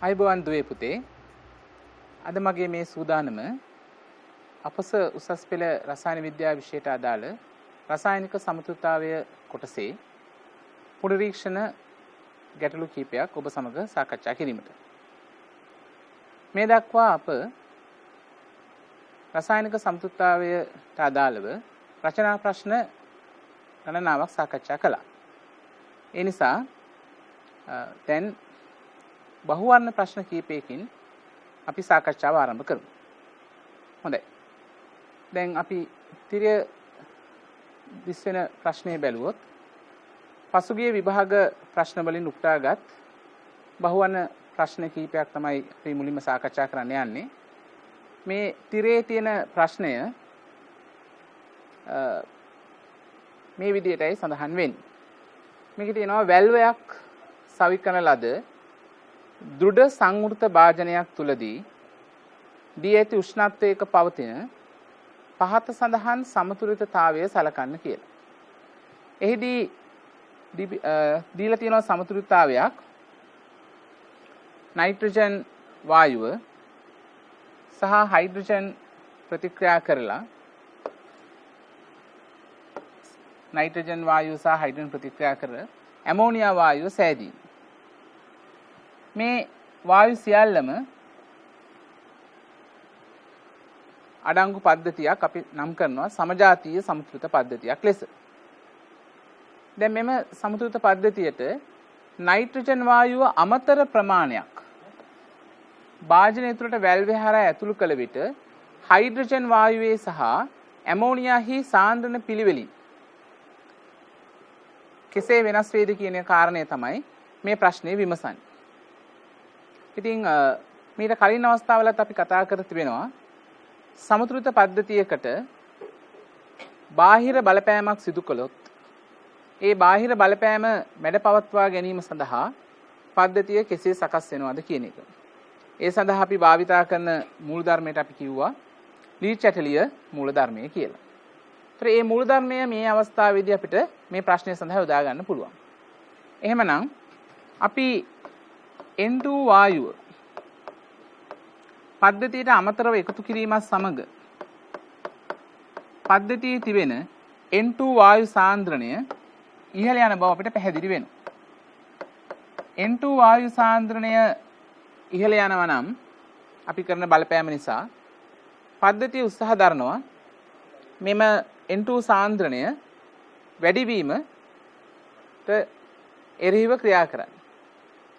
අයිබෝවන් දුවේ පුතේ අද මගේ මේ සූදානම අපස උසස් පෙළ රසායන විද්‍යාව විෂයට අදාළ රසායනික සමතුලිතතාවය කොටසේ පුනරීක්ෂණ ගැටලු කිහිපයක් ඔබ සමග සාකච්ඡා කිරීමට මේ දක්වා අප රසායනික සමතුලිතතාවයට අදාළව රචනා ප්‍රශ්න ගණනාවක් සාකච්ඡා කළා. ඒ නිසා දැන් බහුවර්ණ ප්‍රශ්න කීපයකින් අපි සාකච්ඡාව ආරම්භ කරමු. හොඳයි. දැන් අපි තිරය දිස්වෙන ප්‍රශ්නය බැලුවොත් පසුගිය විභාග ප්‍රශ්න වලින් උපුටාගත් බහුවර්ණ ප්‍රශ්න කීපයක් තමයි අපි මුලින්ම සාකච්ඡා කරන්න යන්නේ. මේ තිරයේ තියෙන ප්‍රශ්නය මේ විදිහටයි සඳහන් වෙන්නේ. මේකේ තියෙනවා වැල්වයක් සවිකරන ලද දෘඩ සංවෘත භාජනයක් තුලදී දී ඇති උෂ්ණත්වයක පවතින පහත සඳහන් සමතුලිතතාවය සලකන්න කියලා. එහිදී දීලා තියෙනවා සමතුලිතතාවයක් නයිට්‍රජන් වායුව සහ හයිඩ්‍රජන් ප්‍රතික්‍රියා කරලා නයිට්‍රජන් වායුව සහ හයිඩ්‍රජන් ප්‍රතික්‍රියා කර ඇමෝනියා වායුව සෑදී. මේ වායු සියල්ලම අඩංගු පද්ධතියක් අපි නම් කරනවා සමජාතීය සමතුලිත පද්ධතියක් ලෙස. දැන් මෙම සමතුලිත පද්ධතියට නයිට්‍රජන් වායුව අමතර ප්‍රමාණයක් භාජනය තුළට වැල්වේ හරහා ඇතුළු කළ විට හයිඩ්‍රජන් වායුවේ සහ ඇමෝනියාහි සාන්ද්‍රණ පිළිවෙලින් කෙසේ වෙනස් වේද කියන කාරණය තමයි මේ ප්‍රශ්නේ විමසන්නේ. ඉතින් මීට කලින් අවස්ථාවලත් අපි කතා කර තිබෙනවා සමතුලිත පද්ධතියකට බාහිර බලපෑමක් සිදු කළොත් ඒ බාහිර බලපෑම මැඩපවත්වා ගැනීම සඳහා පද්ධතිය කෙසේ සකස් වෙනවද කියන එක. ඒ සඳහා අපි භාවිතා කරන මූලධර්මයට අපි කිව්වා ලීචැටලිය මූලධර්මය කියලා. ඒතර මේ මූලධර්මය මේ අවස්ථාවේදී අපිට මේ ප්‍රශ්නය සඳහා යොදා ගන්න පුළුවන්. එහෙමනම් අපි N2 වායුව පද්ධතියට අමතරව එකතු කිරීමත් සමග පද්ධතියේ තිබෙන N2 වායු සාන්ද්‍රණය ඉහළ යන බව අපිට පැහැදිලි වෙනවා. N2 වායු සාන්ද්‍රණය ඉහළ යනවා නම් අපි කරන බලපෑම නිසා පද්ධතිය උත්සාහ දරනවා මෙම N2 සාන්ද්‍රණය වැඩිවීමට එරෙහිව ක්‍රියා කරන්න.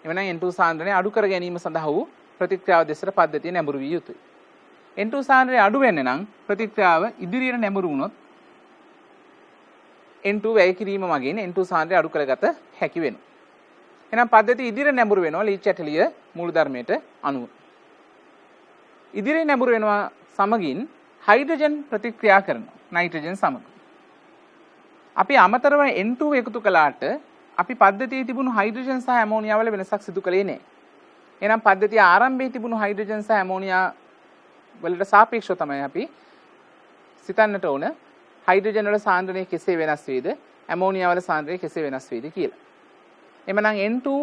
එවනම් N2 සාන්ද්‍රණය අඩු කර ගැනීම සඳහා වූ ප්‍රතික්‍රියාව දෙසට පද්ධතිය නැඹුරු විය යුතුයි. N2 සාන්ද්‍රණය අඩු වෙන්න නම් ප්‍රතික්‍රියාව ඉදිරියට නැඹුරු වුණොත් N2 වැය කිරීම මගින් N2 සාන්ද්‍රණය අඩු කරගත හැකි වෙනවා. එහෙනම් පද්ධතිය ඉදිරියට නැඹුරු වෙනවා ලීචැටලිය මූලධර්මයට අනුව. ඉදිරියට නැඹුරු වෙනවා සමගින් හයිඩ්‍රජන් ප්‍රතික්‍රියා කරනවා නයිට්‍රජන් සමග. අපි අමතරව N2 එකතු කළාට අපි පද්ධතියේ තිබුණු හයිඩ්‍රජන් සහ ඇමෝනියා වල වෙනසක් සිදු කළේ නැහැ. එහෙනම් පද්ධතිය ආරම්භයේ තිබුණු හයිඩ්‍රජන් සහ ඇමෝනියා වලට සාපේක්ෂව තමයි අපි සිතන්නට ඕන හයිඩ්‍රජන් වල සාන්ද්‍රණය කෙසේ වෙනස් වේද ඇමෝනියා වල සාන්ද්‍රණය කෙසේ වෙනස් වේද කියලා. එhmenan N2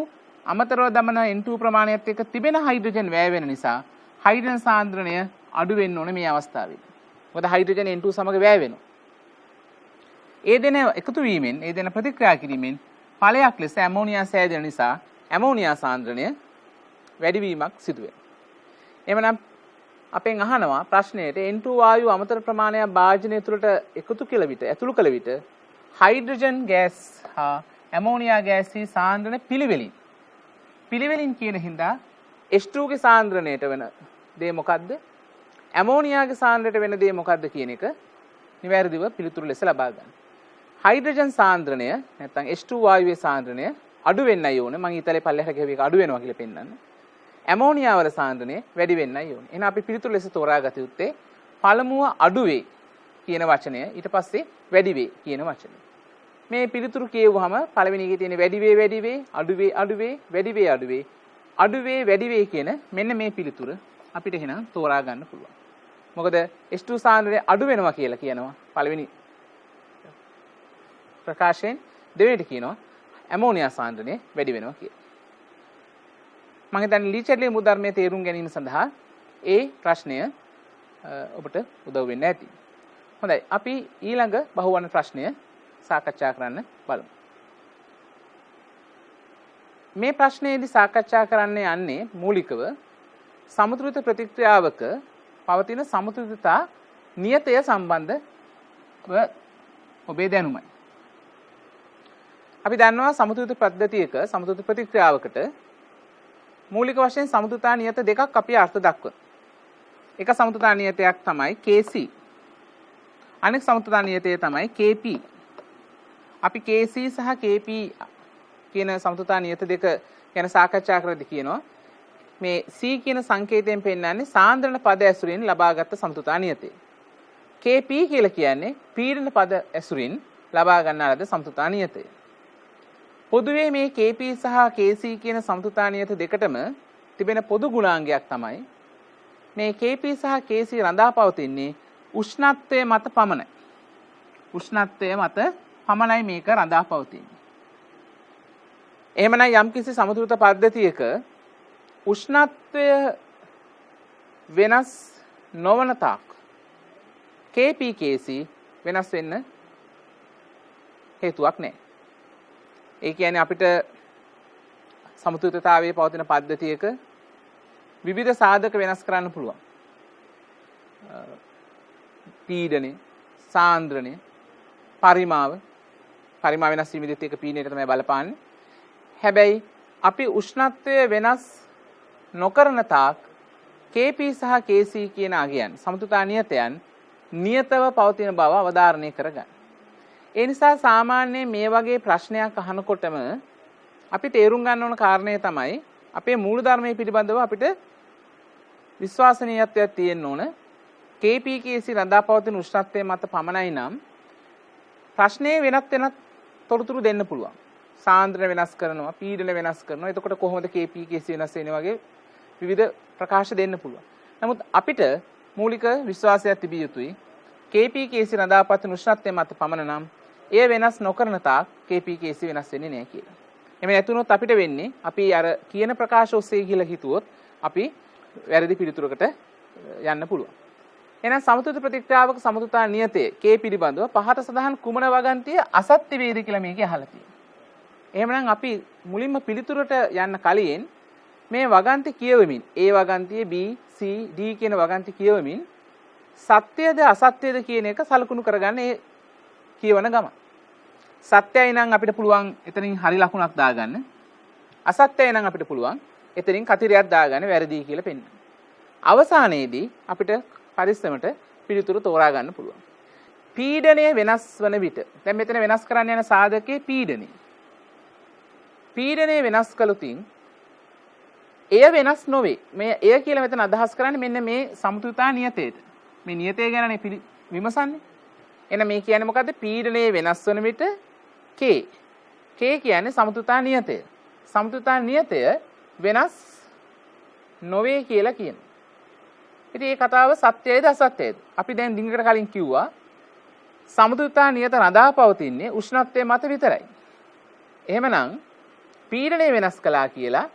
අමතරව දමන N2 ප්‍රමාණයත් එක්ක තිබෙන හයිඩ්‍රජන් වැය වෙන නිසා හයිඩ්‍රජන් සාන්ද්‍රණය අඩු වෙන්න ඕනේ මේ අවස්ථාවේදී. මොකද හයිඩ්‍රජන් N2 සමග වැය වෙනවා. ඒ දෙන එකතු වීමෙන් ඒ දෙන ප්‍රතික්‍රියා කිරීමෙන් ඵලයක් ලෙස ඇමෝනියා සෑදෙන නිසා ඇමෝනියා සාන්ද්‍රණය වැඩිවීමක් සිදු වෙනවා. එhmenan අපෙන් අහනවා ප්‍රශ්නයේට N2 වායුව අමතර ප්‍රමාණයක් භාජනය තුළට එකතු කළ විට ඇතුළු කළ විට හයිඩ්‍රජන් ගෑස් හා ඇමෝනියා ගෑස්හි සාන්ද්‍රණ පිළිවෙලින් කියන හින්දා H2 ගේ සාන්ද්‍රණයට වෙන දේ මොකද්ද? ඇමෝනියාගේ සාන්ද්‍රණයට වෙන දේ මොකද්ද කියන එක නිවැරදිව පිළිතුරු ලෙස ලබා ගන්න. හයිඩ්‍රජන් සාන්ද්‍රණය නැත්නම් H2 වායුවේ සාන්ද්‍රණය අඩු වෙන්නයි ඕනේ. මම ඊතලේ පල්ලෙහාට ගිහුව එක අඩු වෙනවා කියලා පෙන්නන්න. ඇමෝනියා වල සාන්ද්‍රණය වැඩි වෙන්නයි ඕනේ. එහෙනම් අපි පිළිතුරු ලෙස තෝරාගත යුත්තේ පළමුව අඩු වේ කියන වචනය ඊට පස්සේ වැඩි වේ කියන වචනය. මේ පිළිතුරු කියවුවහම පළවෙනි එකේ තියෙන වැඩි වේ වැඩි වේ අඩු වේ අඩු වේ වැඩි වේ අඩු වේ අඩු වේ වැඩි වේ කියන මෙන්න මේ පිළිතුර අපිට එහෙනම් තෝරා ගන්න පුළුවන්. මොකද H2 සාන්ද්‍රණය අඩු වෙනවා කියලා කියනවා පළවෙනි ප්‍රකාශයෙන්, දෙවෙනිට කියනවා ඇමෝනියා සාන්ද්‍රණය වැඩි වෙනවා කියලා. මම හිතන්නේ ලී චැඩ්ලි මුළු ධර්මයේ තේරුම් ගැනීම සඳහා ඒ ප්‍රශ්නය ඔබට උදව් වෙන්න ඇති. හොඳයි, අපි ඊළඟ බහුවර්ණ ප්‍රශ්නය සාකච්ඡා කරන්න බලමු. මේ ප්‍රශ්නයේදී සාකච්ඡා කරන්න යන්නේ මූලිකව සමතුලිත ප්‍රතික්‍රියාවක පවතින සමතුලිතතා නියතය සම්බන්ධව ඔබේ දැනුමයි. අපි දන්නවා සමතුලිත පද්ධතියක සමතුලිත ප්‍රතික්‍රියාවකට මූලික වශයෙන් සමතුලිතතා නියත දෙකක් අපි අර්ථ දක්වනවා. එක සමතුලිතතා නියතයක් තමයි Kc. අනෙක් සමතුලිතතා නියතය තමයි Kp. අපි Kc සහ Kp කියන සමතුලිතතා නියත දෙක ගැන සාකච්ඡා කරද්දී කියනවා මේ C කියන සංකේතයෙන් පෙන්නන්නේ සාන්ද්‍රණ පද ඇසුරින් ලබාගත් සමතුලිතතා නියතය. Kp කියලා කියන්නේ පීඩන පද ඇසුරින් ලබා ගන්නා ලද සමතුලිතතා නියතය. පොදුවේ මේ Kp සහ Kc කියන සමතුලිතතා නියත දෙකටම තිබෙන පොදු ගුණාංගයක් තමයි මේ Kp සහ Kc රඳා පවතින්නේ උෂ්ණත්වය මත පමණයි. උෂ්ණත්වය මත පමණයි මේක රඳා පවතින්නේ. එහෙමනම් යම්කිසි සමතුලිත පද්ධතියක උෂ්ණත්වය වෙනස් නොවන තාක් Kp Kc වෙනස් වෙන්න හේතුවක් නැහැ. ඒ කියන්නේ අපිට සමතුලිතතාවයේ පවතින පද්ධතියක විවිධ සාධක වෙනස් කරන්න පුළුවන්. පීඩනය, සාන්ද්‍රණය, පරිමාව වෙනස් වීමෙදිත් ඒක පීඩනයට තමයි බලපාන්නේ. හැබැයි අපි උෂ්ණත්වය වෙනස් නොකරන තාක් Kp සහ Kc කියන අගයන් සමතුලිතතා නියතයන් නියතව පවතින බව අවධාරණය කරගන්න. ඒ නිසා සාමාන්‍යයෙන් මේ වගේ ප්‍රශ්නයක් අහනකොටම අපි තේරුම් ගන්න ඕන කාරණය තමයි අපේ මූල ධර්මයේ පිළිබඳව අපිට විශ්වාසනීයත්වයක් තියෙන්න ඕන. Kp Kc රඳා පවතින උෂ්ණත්වය මත පමණයි නම් ප්‍රශ්නේ වෙනත් තොරතුරු දෙන්න පුළුවන්. සාන්ද්‍රණ වෙනස් කරනවා, පීඩන වෙනස් කරනවා. එතකොට කොහොමද Kp Kc වෙනස් වෙන්නේ වගේ විවිධ ප්‍රකාශ දෙන්න පුළුවන්. නමුත් අපිට මූලික විශ්වාසයක් තිබිය යුතුයි. Kp Kc රඳා පවතින උෂ්ණත්වය මත පමණ නම් එය වෙනස් නොකරන තාක් Kp Kc වෙනස් වෙන්නේ නැහැ කියලා. එමෙ නැතුනොත් අපිට වෙන්නේ අපි අර කියන ප්‍රකාශ ඔස්සේ කියලා හිතුවොත් අපි වැරදි පිළිතුරකට යන්න පුළුවන්. එහෙනම් සමතුලිත ප්‍රතික්‍රියාවක සමතුලිතතා නියතයේ K පිළිබඳව පහත සඳහන් කුමන වගන්තිය අසත්‍ය වේද කියලා මේකේ අහලා තියෙනවා. එහෙමනම් අපි මුලින්ම පිළිතුරට යන්න කලින් මේ වගන්ති කියවමින් A වගන්තිය B C D කියන වගන්ති කියවමින් සත්‍යද අසත්‍යද කියන එක සලකුණු කරගන්න ඒ කියවන ගම. සත්‍යයි නම් අපිට පුළුවන් එතනින් හරි ලකුණක් දාගන්න. අසත්‍යයි නම් අපිට පුළුවන් එතනින් කතිරයක් දාගන්න වැරදි කියලා පෙන්නන්න. අවසානයේදී අපිට පරිස්සමට පිළිතුරු තෝරා ගන්න පුළුවන්. පීඩනය වෙනස් වන විට දැන් මෙතන වෙනස් කරන්න යන සාධකයේ පීඩනය. පීඩනය වෙනස් කළොතින් එය වෙනස් නොවේ. මේ එය කියලා මෙතන අදහස් කරන්නේ මෙන්න මේ සමතුලිතතා නියතයට. මේ නියතය ගැනනේ විමසන්නේ. එහෙනම් මේ කියන්නේ මොකද්ද? පීඩනය වෙනස් වන විට K. K කියන්නේ සමතුලිතතා නියතය. සමතුලිතතා නියතය වෙනස් නොවේ කියලා කියනවා. ඉතින් මේ කතාව සත්‍යයේද අසත්‍යයේද? අපි දැන් දිනකට කලින් කිව්වා සමතුලිතතා නියත රඳා පවතින්නේ උෂ්ණත්වයේ මත විතරයි. එහෙමනම් පීඩනය වෙනස් කළා කියලා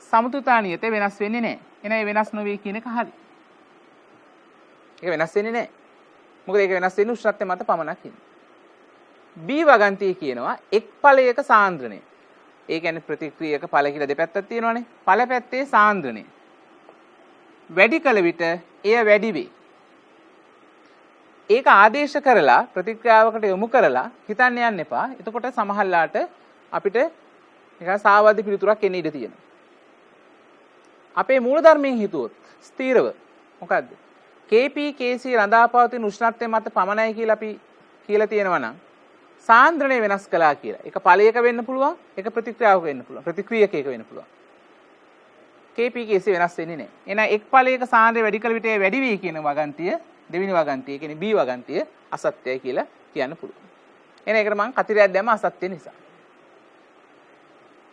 සමතුලිතතා නියතය වෙනස් වෙන්නේ නැහැ. එහෙනම් ඒ වෙනස් නොවේ කියන එක හරි. ඒක වෙනස් වෙන්නේ නැහැ. මොකද ඒක වෙනස් වෙන්නේ උෂ්ණත්වය මත පමණක් ඉන්නේ. B වගන්තිය කියනවා එක් ඵලයක සාන්ද්‍රණය. ඒ කියන්නේ ප්‍රතික්‍රියක ඵල කියලා දෙපැත්තක් තියෙනවානේ. ඵල පැත්තේ සාන්ද්‍රණය වැඩි කළ විට එය වැඩි වේ. ඒක ආදේශ කරලා ප්‍රතික්‍රියාවකට යොමු කරලා හිතන්න යන්න එපා. එතකොට සමහරලාට අපිට නිකන් සාවාදී පිළිතුරක් එන්න ඉඩ තියෙනවා. අපේ මූලධර්මයෙන් හිතුවොත් ස්ථීරව මොකද්ද? Kp Kc රඳා පවතින උෂ්ණත්වය මත පමණයි කියලා අපි කියලා තියෙනවා නම් සාන්ද්‍රණය වෙනස් කළා කියලා. ඒක ඵලයක වෙන්න පුළුවන්, ඒක ප්‍රතික්‍රියාවක වෙන්න පුළුවන්. ප්‍රතික්‍රියකයක වෙන්න පුළුවන්. Kp Kc වෙනස් වෙන්නේ නැහැ. එහෙනම් එක් ඵලයක සාන්ද්‍රණය වැඩි කළ විට වැඩි වෙයි කියන වගන්තිය දෙවෙනි වගන්තිය කියන්නේ B වගන්තිය අසත්‍යයි කියලා කියන්න පුළුවන්. එහෙනම් ඒකට මම කතිරයක් දැම්ම අසත්‍ය නිසා.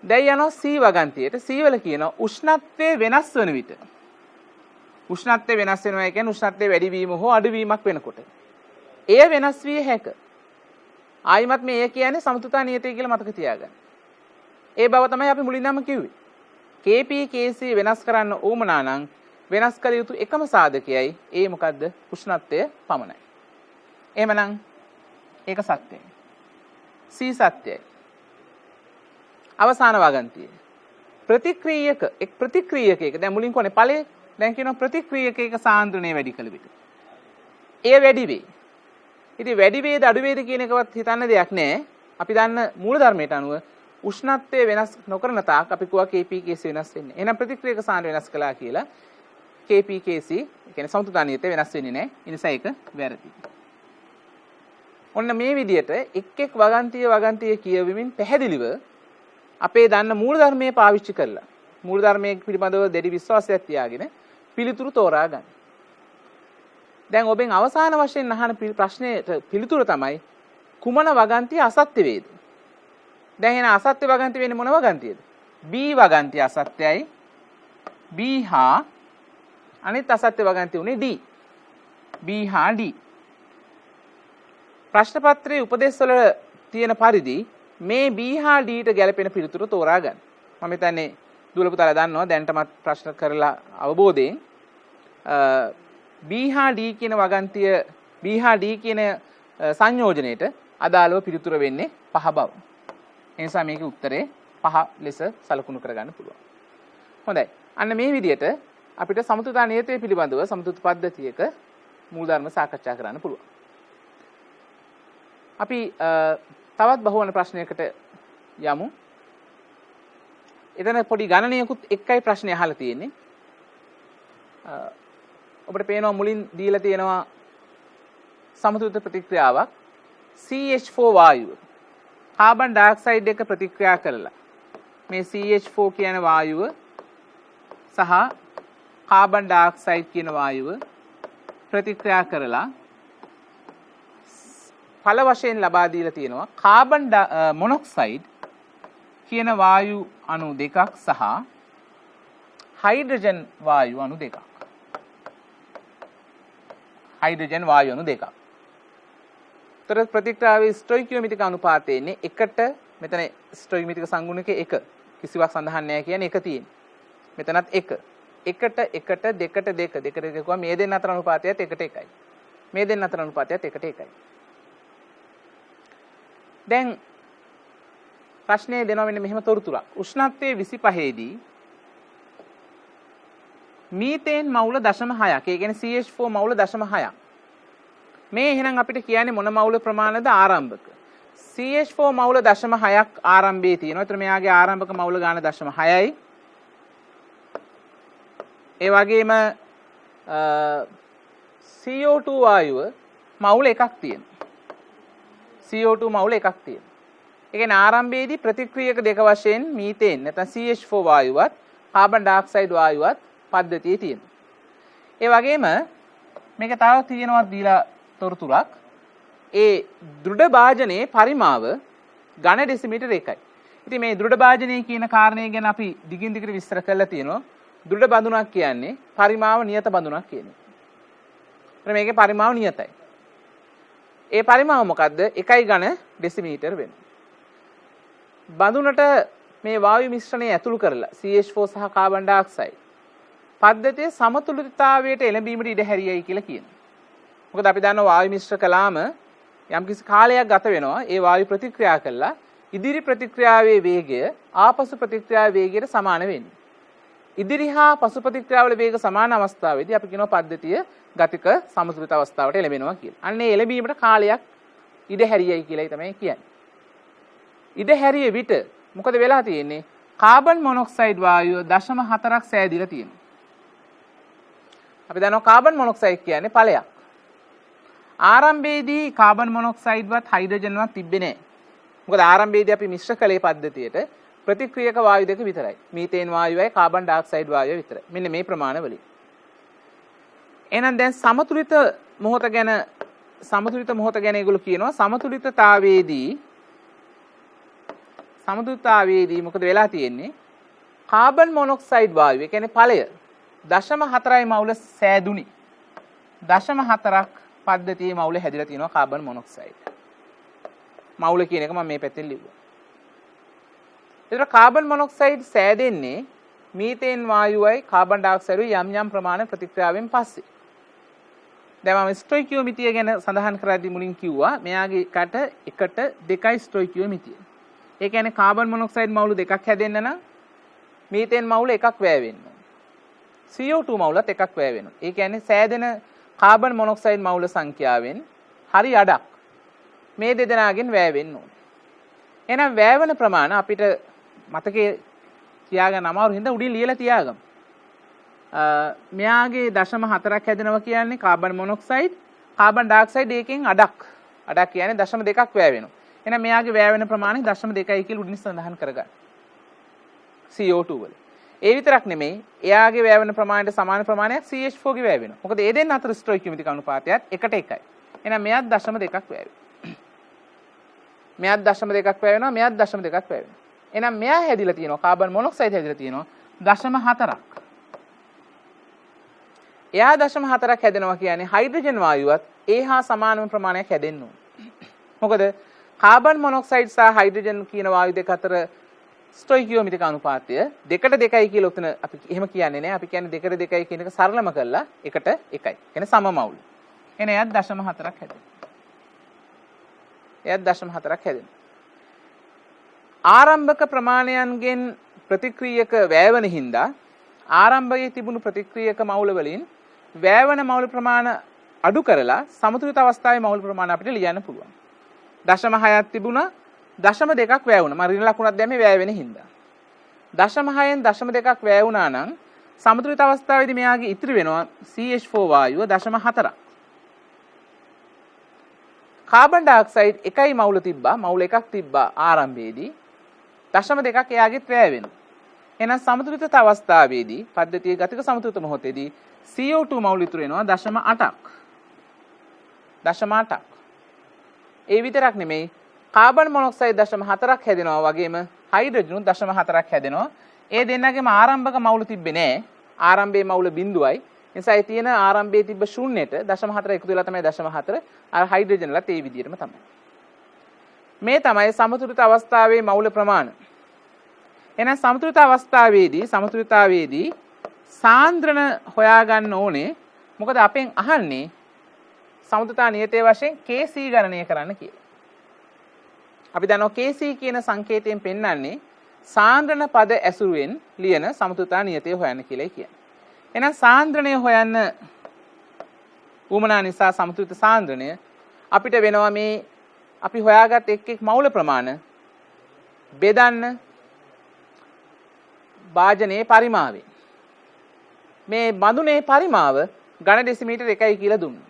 දැන් යනවා C වගන්තියට. C වල කියනවා උෂ්ණත්වයේ වෙනස් වන විට. උෂ්ණත්වය වෙනස් වෙනවා කියන්නේ උෂ්ණත්වයේ වැඩිවීම හෝ අඩුවීමක් වෙනකොට. එය වෙනස් විය හැක. ආයිමත් මේ කියන්නේ සමතුලිතතා නියතය කියලා මතක තියාගන්න. ඒ බව තමයි අපි මුලින්ම කිව්වේ. Kp Kc වෙනස් කරන්න ඕමනා නම් වෙනස් කළ යුතු එකම සාධකයයි ඒ මොකද්ද? උෂ්ණත්වය පමණයි. එහෙමනම් ඒක සත්‍යයි. C සත්‍යයි. අවසාන වගන්තිය. ප්‍රතික්‍රියක එක් ප්‍රතික්‍රියකයක දැන් මුලින් කොනේ ඵලයේ දැන් කියනවා ප්‍රතික්‍රියකයක සාන්ද්‍රණය වැඩි කළ විට. ඒ වැඩි වේ. ඉතින් වැඩි වේද අඩු වේද කියන එකවත් හිතන්න දෙයක් නැහැ. අපි දන්න මූලධර්මයට අනුව උෂ්ණත්වය වෙනස් නොකරන තාක් අපි කිව්වා Kp Kc වෙනස් වෙන්නේ. එහෙනම් ප්‍රතික්‍රියක සාන්ද්‍රණය වෙනස් කළා කියලා Kp Kc කියන්නේ සමතුලිතතාවය වෙනස් වෙන්නේ නැහැ. ඒ නිසා ඒක වැරදි. ඔන්න මේ විදිහට එක් එක් වගන්තිය කියවමින් පැහැදිලිව අපේ දන්න මූලධර්මයේ පාවිච්චි කරලා මූලධර්මයේ පිළිබඳව දැඩි විශ්වාසයක් තියාගෙන පිළිතුරු තෝරා ගන්න. දැන් ඔබෙන් අවසාන වශයෙන් අහන ප්‍රශ්නයට පිළිතුර තමයි කුමන වගන්තිය අසත්‍ය වේද? දැන් එන අසත්‍ය වගන්තිය වෙන්නේ මොන වගන්තියද? B වගන්තිය අසත්‍යයි. B හා අනිත් අසත්‍ය වගන්තිය උනේ D. B හා D. ප්‍රශ්න පත්‍රයේ උපදේශ වල තියෙන පරිදි මේ B හා D ට ගැලපෙන පිළිතුර තෝරා ගන්න. මම හිතන්නේ දුවල පුතාලා දන්නවා දැන්ටමත් ප්‍රශ්න කරලා අවබෝධයෙන් B හා D කියන වගන්තිය B හා D කියන සංයෝජනයේට අදාළව පිළිතුර වෙන්නේ 5 බව. ඒ නිසා මේකේ උත්තරේ 5 ලෙස සලකුණු කරගන්න පුළුවන්. හොඳයි. අන්න මේ විදිහට අපිට සමතුලිතතා නියතය පිළිබඳව සමතුලිත පද්ධතියක මූලධර්ම සාකච්ඡා කරන්න පුළුවන්. අපි තවත් බහුවන ප්‍රශ්නයකට යමු. එතන පොඩි ගණනයකුත් එක්කයි ප්‍රශ්නේ අහලා තියෙන්නේ. ඔබට පේනවා මුලින් දීලා තියෙනවා සමතුලිත ප්‍රතික්‍රියාවක් CH4 වායුව කාබන් ඩයොක්සයිඩ් එක ප්‍රතික්‍රියා කරලා මේ CH4 කියන වායුව සහ කාබන් ඩයොක්සයිඩ් කියන වායුව ප්‍රතික්‍රියා කරලා ඵල වශයෙන් ලබා දීලා තියෙනවා කාබන් මොනොක්සයිඩ් කියන වායු අණු දෙකක් සහ හයිඩ්‍රජන් වායු අණු දෙකක්. හයිඩ්‍රජන් වායු අණු දෙකක්. තර ප්‍රතික්‍රියාවේ ස්ටොයිකියෝමෙට්‍රික් අනුපාතය එන්නේ එකට මෙතන ස්ටොයිකියෝමෙට්‍රික් සංගුණකේ එක කිසිවක් සඳහන් නැහැ කියන්නේ එක තියෙන්නේ. මෙතනත් එක. එකට දෙකට දෙකට කිව්වා මේ දෙන්න අතර අනුපාතයත් එකට එකයි. මේ දෙන්න අතර අනුපාතයත් එකට එකයි. දැන් ප්‍රශ්නේ දෙනවා මෙන්න මෙහෙම තොරතුරක්. උෂ්ණත්වයේ 25 දී මීතේන් මවුල 0.6ක්. ඒ කියන්නේ CH4 මවුල 0.6ක්. මේ එහෙනම් අපිට කියන්නේ මොන මවුල ප්‍රමාණයද ආරම්භක. CH4 මවුල 0.6ක් ආරම්භයේ තියෙනවා. ඒතර මෙයාගේ ආරම්භක මවුල ගාන 0.6යි. ඒ වගේම CO2 වායුව මවුල එකක් තියෙනවා. CO2 මවුල එකක් තියෙනවා. ඒ කියන්නේ ආරම්භයේදී ප්‍රතික්‍රියක දෙක වශයෙන් මීතේන් නැත්නම් CH4 වායුවත් කාබන් ඩයොක්සයිඩ් වායුවත් පද්ධතියේ තියෙනවා. ඒ වගේම මේක තව තියෙනවා දීලා තොරතුරක්. ඒ දෘඩ භාජනයේ පරිමාව ඝන ඩෙසිමීටර 1යි. ඉතින් මේ දෘඩ භාජනය කියන කාරණේ ගැන අපි දිගින් දිගට විස්තර කරලා තියෙනවා. දෘඩ බඳුනක් කියන්නේ පරිමාව නියත බඳුනක් කියන්නේ. ඒත් මේකේ පරිමාව නියතයි. ඒ පරිමාව මොකද්ද? 1 ඝන ඩෙසිමීටර වෙනවා. බඳුනට මේ වායු මිශ්‍රණය ඇතුළු කරලා CH4 සහ කාබන් ඩයොක්සයිඩ් පද්ධතියේ සමතුලිතතාවයට එළඹීමට ඉඩ හැරියයි කියලා කියනවා. මොකද අපි දන්නවා වායු මිශ්‍ර කළාම යම්කිසි කාලයක් ගත වෙනවා. ඒ වායු ප්‍රතික්‍රියා කළා ඉදිරි ප්‍රතික්‍රියාවේ වේගය ආපසු ප්‍රතික්‍රියාවේ වේගයට සමාන වෙන්නේ. ඉදිරි හා පසු ප්‍රතික්‍රියාවල වේග සමාන අවස්ථාවේදී අපි කියනවා පද්ධතිය ගතික සමතුලිත අවස්ථාවට එළඹෙනවා කියලා. අන්න ඒ එළඹීමට කාලයක් ඉඩ හැරියයි කියලායි තමයි කියන්නේ. ඉඩ හැරිය විට මොකද වෙලා තියෙන්නේ? කාබන් මොනොක්සයිඩ් වායුව 0.4ක් සෑදිලා තියෙනවා. අපි දන්නවා කාබන් මොනොක්සයිඩ් කියන්නේ ඵලයක්. ආරම්භයේදී කාබන් මොනොක්සයිඩ්වත් හයිඩ්‍රජන්වත් තිබ්බේ නැහැ. මොකද ආරම්භයේදී අපි මිශ්‍ර කළේ පද්ධතියට ප්‍රතික්‍රියක වායු දෙක විතරයි. මීතේන් වායුවයි කාබන් ඩයොක්සයිඩ් වායුව විතරයි. මෙන්න මේ ප්‍රමාණ වලින්. එහෙනම් දැන් සමතුලිත මොහොත ගැන සමතුලිත මොහොත ගැන ඒගොල්ලෝ කියනවා සමතුලිතතාවයේදී මොකද වෙලා තියෙන්නේ? කාබන් මොනොක්සයිඩ් වායුව, ඒ කියන්නේ ඵලය 0.4යි මවුල සෑදුනි. 0.4ක් පද්ධතියේ මවුල හැදිලා තියෙනවා කාබන් මොනොක්සයිඩ්. මවුල කියන එක මම මේ පැත්තෙන් ලිව්වා. ඒතර කාබන් මොනොක්සයිඩ් සෑදෙන්නේ මීතේන් වායුවයි කාබන් ඩයොක්සයිඩුයි යම් ප්‍රමාණ ප්‍රතික්‍රියාවෙන් පස්සේ. දැන් මම ස්ටොයිකියෝමිතිය ගැන සඳහන් කරද්දී මුලින් කිව්වා මෙයාගේ කට 1ට 2යි ස්ටොයිකියෝමිතිය. ඒ කියන්නේ කාබන් මොනොක්සයිඩ් මවුල දෙකක් හැදෙන්න නම් මීතේන් මවුල එකක් වැය වෙන්න ඕන. CO2 මවුලත් එකක් වැය වෙනවා. ඒ කියන්නේ සෑදෙන කාබන් මොනොක්සයිඩ් මවුල සංඛ්‍යාවෙන් හරි අඩක් මේ දෙදෙනාගෙන් වැය වෙන්න ඕන. එහෙනම් වැය වෙන ප්‍රමාණය අපිට මතකයේ තියාගන්න අමාරු හින්දා උඩින් ලියලා තියාගමු. මෙයාගේ 0.4ක් හැදෙනවා කියන්නේ කාබන් මොනොක්සයිඩ්, කාබන් ඩයොක්සයිඩ් එකෙන් අඩක්. අඩක් කියන්නේ 0.2ක් වැය වෙනවා. එහෙනම් මෙයාගේ වැය වෙන ප්‍රමාණය 0.2යි කියලා උඩින් සඳහන් කරගන්න. CO2 වල. ඒ විතරක් නෙමෙයි, එයාගේ වැය වෙන ප්‍රමාණයට සමාන ප්‍රමාණයක් CH4 ගේ වැය වෙනවා. මොකද ඒ දෙන්න අතර ස්ටොයිකියෝමිතික අනුපාතයත් 1:1යි. එහෙනම් මෙයාත් 0.2ක් වැය වෙනවා. මෙයාත් 0.2ක් වැය වෙනවා, මෙයාත් 0.2ක් වැය වෙනවා. එහෙනම් මෙයා හැදිලා තියෙනවා කාබන් මොනොක්සයිඩ් හැදිලා තියෙනවා 0.4ක්. එයා 0.4ක් හැදෙනවා කියන්නේ හයිඩ්‍රජන් වායුවත් ඒ හා සමානම ප්‍රමාණයක් හැදෙන්න ඕන. මොකද කාබන් මොනොක්සයිඩ් සහ හයිඩ්‍රජන් කියන වායු දෙක අතර ස්ටොයිකියෝමිතික අනුපාතය 2:2යි කියලා උතන අපි එහෙම කියන්නේ නැහැ. අපි කියන්නේ 2:2යි කියන එක සරලම කළා 1:1යි. කියන්නේ සම මවුල. එහෙනම් එයාත් 0.4ක් හැදෙනවා. ආරම්භක ප්‍රමාණයන්ගෙන් ප්‍රතික්‍රියක වැයවන හින්දා ආරම්භයේ තිබුණු ප්‍රතික්‍රියක මවුල වලින් වැයවන මවුල ප්‍රමාණ අඩු කරලා සමතුලිත අවස්ථාවේ මවුල ප්‍රමාණය අපිට ලියන්න පුළුවන්. 0.6ක් තිබුණා 0.2ක් වැය වුණා. මම ඍණ ලකුණක් දැම්මේ වැය වෙන හින්දා. 0.6ෙන් 0.2ක් වැය වුණා නම් සමතුලිත අවස්ථාවේදී මෙයාගේ ඉතිරි වෙනවා CH4 වායුව 0.4ක්. කාබන් ඩයොක්සයිඩ් එකයි මවුල තිබ්බා, මවුල එකක් තිබ්බා ආරම්භයේදී 0.2ක් එයාගෙත් වැය වෙනවා. එහෙනම් සමතුලිත අවස්ථාවේදී පද්ධතියේ ගතික සමතුලිත මොහොතේදී CO2 මවුල ඉතුරු වෙනවා 0.8ක්. ඒ විතරක් නෙමෙයි, කාබන් මොනොක්සයිඩ් 0.4ක් හැදෙනවා වගේම හයිඩ්‍රජනුත් 0.4ක් හැදෙනවා. ඒ දෙන්නගේම ආරම්භක මවුල තිබ්බේ නෑ. ආරම්භයේ මවුල බිඳුවයි. නිසා ඒ තියෙන ආරම්භයේ තිබ්බ ශූන්‍යයට 0.4 එකතු වෙලා තමයි 0.4 අර හයිඩ්‍රජන්ලත් ඒ විදිහටම තමයි. මේ තමයි සමතුලිත අවස්ථාවේ මවුල ප්‍රමාණය. එහෙනම් සමතුලිත අවස්ථාවේදී සාන්ද්‍රණ හොයාගන්න ඕනේ. මොකද අපෙන් අහන්නේ සමතුලිතතා නියතයේ වශයෙන් Kc ගණනය කරන්න කියලා. අපි දන්නවා Kc කියන සංකේතයෙන් පෙන්වන්නේ සාන්ද්‍රණ පද ඇසුරුවෙන් ලියන සමතුලිතතා නියතය හොයන්න කියලා කියන්නේ. එහෙනම් සාන්ද්‍රණය හොයන්න උවමනා නිසා සමතුලිත සාන්ද්‍රණය අපිට වෙනවා මේ අපි හොයාගත් එක් මවුල ප්‍රමාණ බෙදන්න භාජනයේ පරිමාවෙන්. මේ බඳුනේ පරිමාව ඝන ඩෙසිමීටර් 1යි කියලා දුන්නා.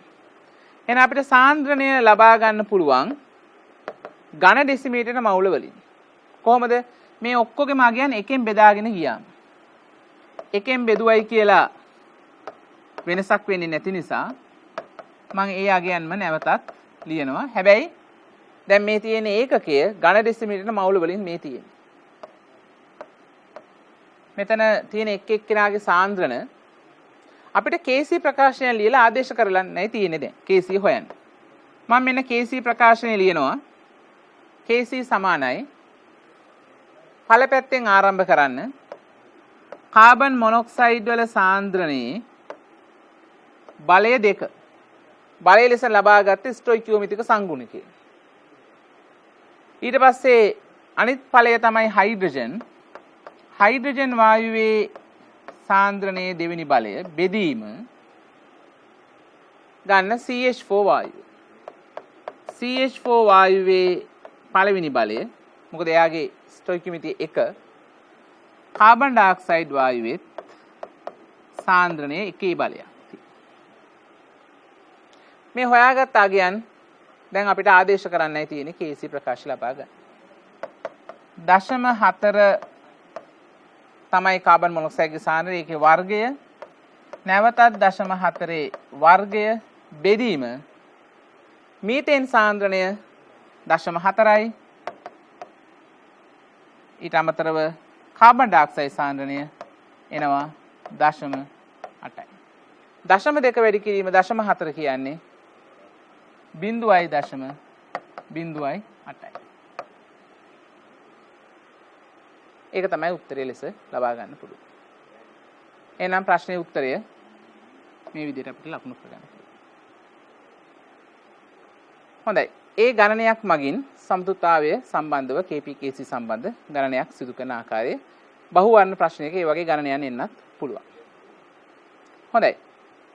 එහෙනම් අපිට සාන්ද්‍රණය ලබා ගන්න පුළුවන් ඝන ඩෙසිමීටර මවුල වලින්. කොහොමද? මේ ඔක්කොගේම අගයන් එකෙන් බෙදාගෙන ගියාම. එකෙන් බෙදුවයි කියලා වෙනසක් වෙන්නේ නැති නිසා මම ඒ අගයන්ම නැවතත් ලියනවා. හැබැයි දැන් මේ තියෙන ඒකකය ඝන ඩෙසිමීටර මවුල වලින් මේ තියෙන්නේ. මෙතන තියෙන එක් එක්කෙනාගේ සාන්ද්‍රණ අපිට Kc ප්‍රකාශනය ලියලා ආදේශ කරලා නැහැ තියෙන්නේ දැන් Kc හොයන්න. මම මෙන්න Kc ප්‍රකාශනය ලියනවා. Kc සමානයි පළපැත්තෙන් ආරම්භ කරන්න කාබන් මොනොක්සයිඩ් වල සාන්ද්‍රණයේ බලය 2. බලය ලෙස ලබාගත් ස්ටොයිකියෝමිතික සංගුණිකය. ඊට පස්සේ අනිත් ඵලය තමයි හයිඩ්‍රජන්. හයිඩ්‍රජන් වායුවේ සාන්ද්‍රණයේ දෙවෙනි බලය බෙදීම ගන්න CH4 වායුව. CH4 වායුවේ පළවෙනි බලය මොකද එයාගේ ස්ටොයිකියෝමිතිය 1. කාබන් ඩයොක්සයිඩ් වායුවේ සාන්ද්‍රණයේ එකේ බලයක්. මේ හොයාගත් අගයන් දැන් අපිට ආදේශ කරන්නයි තියෙන්නේ Kc ප්‍රකාශ ලබා ගන්න. 0.4 තමයි කාබන් මොනොක්සයිඩ්ගේ සාන්ද්‍රණය, ඒකේ වර්ගය. නැවතත් 0.4 වර්ගය බෙදීම මීතේන් සාන්ද්‍රණය 0.4යි. ඊට අමතරව කාබන් ඩයොක්සයිඩ් සාන්ද්‍රණය එනවා 0.8යි. 0.2 වැඩි කිරීම 0.4 කියන්නේ 0.08යි. ඒක තමයි උත්තරය ලෙස ලබා ගන්න පුළුවන්. එහෙනම් ප්‍රශ්නේ උත්තරය මේ විදිහට අපිට ලකුණු කරගන්න පුළුවන්. හොඳයි. ඒ ගණනයක් මගින් සමතුලිතතාවය සම්බන්ධව KPKC සම්බන්ධ ගණනයක් සිදු කරන ආකාරයේ බහුවර්ණ ප්‍රශ්නයක ඒ වගේ ගණනයන් එන්නත් පුළුවන්. හොඳයි.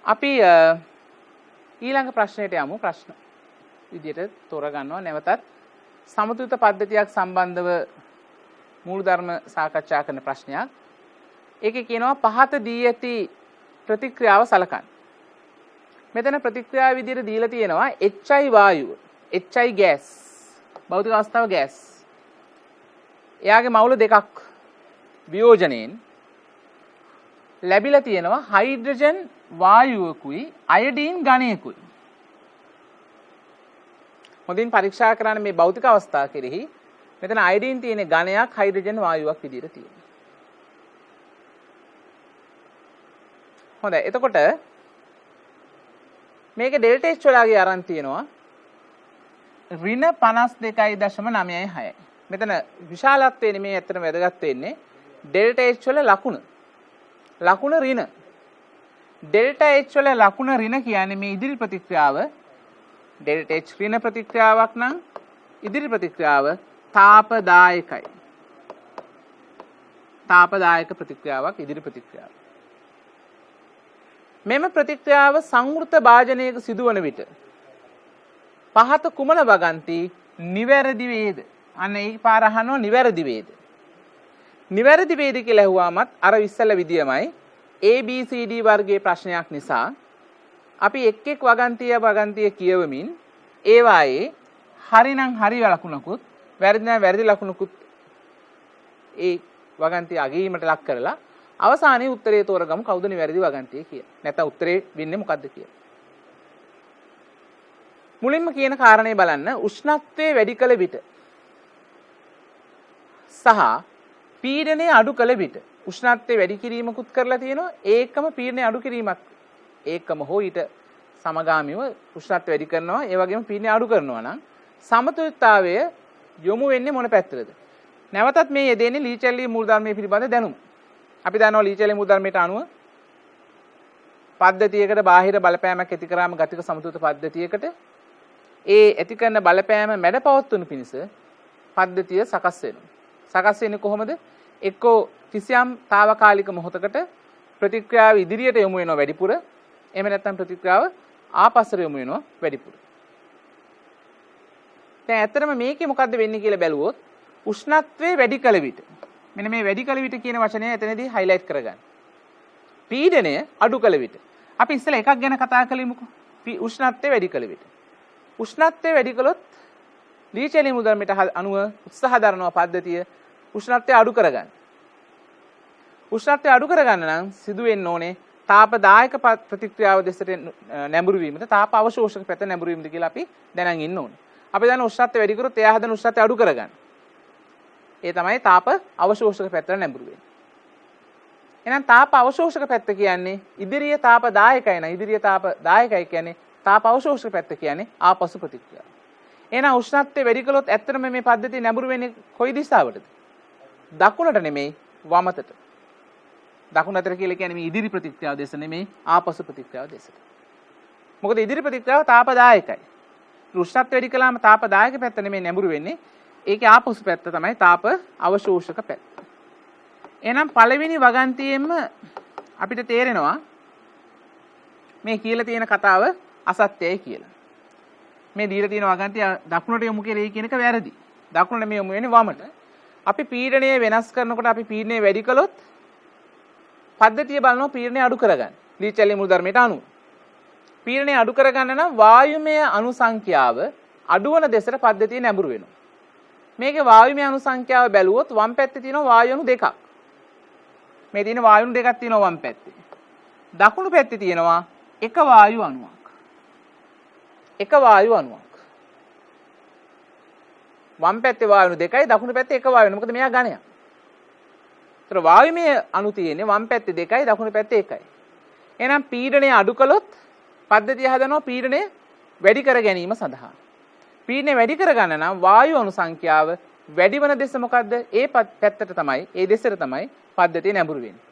අපි ඊළඟ ප්‍රශ්නයට යමු. ප්‍රශ්න විදිහට තෝරගන්නවා. නැවතත් සමතුලිත පද්ධතියක් සම්බන්ධව මූලධර්ම සාකච්ඡා කරන ප්‍රශ්නයක්. ඒකේ කියනවා පහත දී ඇති ප්‍රතික්‍රියාව සලකන්න. මෙතන ප්‍රතික්‍රියාව විදිහට දීලා තියෙනවා HI වායුව, HI ගෑස්, භෞතික අවස්ථාව ගෑස්. එයාගේ මවුල දෙකක් වියෝජනයෙන් ලැබිලා තියෙනවා හයිඩ්‍රජන් වායුවකුයි අයඩීන් ඝනයකුයි. හොඳින් පරීක්ෂා කරන්න මේ භෞතික අවස්ථාව කෙරෙහි මෙතන අයඩීන් තියෙන ඝනයක් හයිඩ්‍රජන් වායුවක් විදිහට තියෙනවා. හොඳයි. එතකොට මේක ඩෙල්ටා H වලගේ අරන් තියෙනවා ඍණ 52.96යි. මෙතන විශාලත්වයේ නෙමෙයි ඇත්තටම වැදගත් වෙන්නේ ඩෙල්ටා H වල ලකුණ. ලකුණ ඍණ. ඩෙල්ටා H වල ලකුණ ඍණ කියන්නේ මේ ඉදිරි ප්‍රතික්‍රියාව ඩෙල්ටා H ඍණ ප්‍රතික්‍රියාවක් නම් ඉදිරි ප්‍රතික්‍රියාව තාපදායකයි. තාපදායක ප්‍රතික්‍රියාවක් ඉදිරි ප්‍රතික්‍රියාව. මෙම ප්‍රතික්‍රියාව සංවෘත භාජනයක සිදුවන විට පහත කුමන වගන්ති නිවැරදි වේද? අන්න ඒ පාර අහනවා නිවැරදි වේද? නිවැරදි වේද කියලා අහුවාමත් අර ඉස්සෙල්ල විදියමයි ABCD වර්ගයේ ප්‍රශ්නයක් නිසා අපි එක් එක් වගන්තිය කියවමින් ඒවායේ හරිනම් හරි ලකුණකුත් වැරදි නම් වැරදි ලකුණකුත් ඒ වගන්තිය අගීමට ලක් කරලා අවසානයේ උත්තරේ තෝරගමු කවුද නිවැරදි වගන්තිය කියලා. නැත්නම් උත්තරේ වෙන්නේ මොකද්ද කියලා. මුලින්ම කියන කාරණේ බලන්න උෂ්ණත්වයේ වැඩි කළ විට සහ පීඩනය අඩු කළ විට උෂ්ණත්වයේ වැඩි කිරීමකුත් කරලා තියෙනවා. ඒකම පීඩනය අඩු කිරීමක් ඒකම හෝ ඊට සමගාමීව උෂ්ණත්වය වැඩි කරනවා. ඒ වගේම පීඩනය අඩු කරනවා නම් සමතුලිතතාවය යොමු වෙන්නේ මොන පැත්තටද? නැවතත් මේ යෙදෙන්නේ ලී චැලී මූලධර්මයේ පිළිබඳ දැනුම. අපි දන්නවා ලී චැලී මූලධර්මයට අනුව පද්ධතියකට බාහිර බලපෑමක් ඇති කරාම ගතික සමතුලිත පද්ධතියකට ඒ ඇති කරන බලපෑම මැඩපවත්වනු පිණිස පද්ධතිය සකස් වෙනවා. සකස් වෙන්නේ කොහොමද? එක්කෝ කිසියම් తాවකාලික මොහොතකට ප්‍රතික්‍රියාව ඉදිරියට යොමු වෙනවා වැඩිපුර. එහෙම නැත්නම් ප්‍රතික්‍රියාව ආපස්සට යොමු වෙනවා වැඩිපුර. දැන් ඇත්තටම මේකේ මොකද්ද වෙන්නේ කියලා බැලුවොත් උෂ්ණත්වයේ වැඩි කළ විට මෙන්න මේ වැඩි කළ විට කියන වචනය එතනදී highlight කරගන්න. පීඩනය අඩු කළ විට. අපි ඉස්සෙල්ලා එකක් ගැන කතා කළෙමුකෝ. උෂ්ණත්වයේ වැඩි කළ විට. උෂ්ණත්වයේ වැඩි කළොත් ලී චැලී මූලධර්මයට අනුව උත්සාහ දරනවා පද්ධතිය උෂ්ණත්වය අඩු කරගන්න. උෂ්ණත්වය අඩු කරගන්න නම් සිදු වෙන්න ඕනේ තාපදායක ප්‍රතික්‍රියාව දෙසට නැඹුරු වීමද තාප අවශෝෂක පැත්ත නැඹුරු වීමද කියලා අපි දැනන් ඉන්න ඕනේ. අපි දන්න උෂ්ණත්වය වැඩි කරොත් එයා හදන උෂ්ණත්වය අඩු කරගන්න. ඒ තමයි තාප අවශෝෂක පැත්තට නැඹුරු වෙන්නේ. එහෙනම් තාප අවශෝෂක පැත්ත කියන්නේ ඉදිරිය තාපදායකයි න ะ ඉදිරිය තාපදායකයි කියන්නේ තාප අවශෝෂක පැත්ත කියන්නේ ආපසු ප්‍රතික්‍රියාව. එහෙනම් උෂ්ණත්වය වැඩි කළොත් ඇත්තටම මේ පද්ධතිය නැඹුරු වෙන්නේ කොයි දිශාවටද? දකුණට නෙමෙයි වමතට. දකුණට කියලා කියන්නේ මේ ඉදිරි ප්‍රතික්‍රියාව දෙස නෙමෙයි ආපසු ප්‍රතික්‍රියාව දෙසට. මොකද ඉදිරි ප්‍රතික්‍රියාව තාපදායකයි. උෂ්ණත්වය වැඩි කළාම තාපදායක පැත්ත නෙමෙයි නැඹුරු වෙන්නේ. ඒකේ ආපසු පැත්ත තමයි තාප අවශෝෂක පැත්ත. එහෙනම් පළවෙනි වගන්තියෙම අපිට තේරෙනවා මේ කියලා තියෙන කතාව අසත්‍යයි කියලා. මේ දීලා තියෙන වගන්තිය දකුණට යොමු කෙරෙයි කියන එක වැරදි. දකුණට මේ යොමු වෙන්නේ වමට. අපි පීඩනය වෙනස් කරනකොට අපි පීඩනය වැඩි කළොත් පද්ධතිය බලනවා පීඩනය අඩු කරගන්න. ලී චැලී මූලධර්මයට අනුව. පීඩනය අඩු කරගන්න නම් වායුමය අණු සංඛ්‍යාව අඩුවන දෙසට පද්ධතිය නැඹුරු වෙනවා. මේකේ වායුමය අණු සංඛ්‍යාව බැලුවොත් වම් පැත්තේ තියෙනවා වායු අණු දෙකක්. මේ තියෙන වායු අණු දෙකක් තියෙනවා වම් පැත්තේ. දකුණු පැත්තේ තියෙනවා එක වායු අණුවක්. එක වායු අණුවක්. වම් පැත්තේ වායු අණු දෙකයි දකුණු පැත්තේ එක වායු අණු. මොකද මෙයා ඝනයක්. ඒතර වායුමය අණු තියෙන්නේ වම් පැත්තේ දෙකයි දකුණු පැත්තේ එකයි. එහෙනම් පීඩනය අඩු කළොත් පද්ධතිය හදනවා පීඩනය වැඩි කර ගැනීම සඳහා. පීඩනය වැඩි කර ගන්න නම් වායු අණු සංඛ්‍යාව වැඩි වෙන දෙස මොකද්ද? ඒ පැත්තට තමයි, ඒ දෙසට තමයි පද්ධතිය නැඹුරු වෙන්නේ.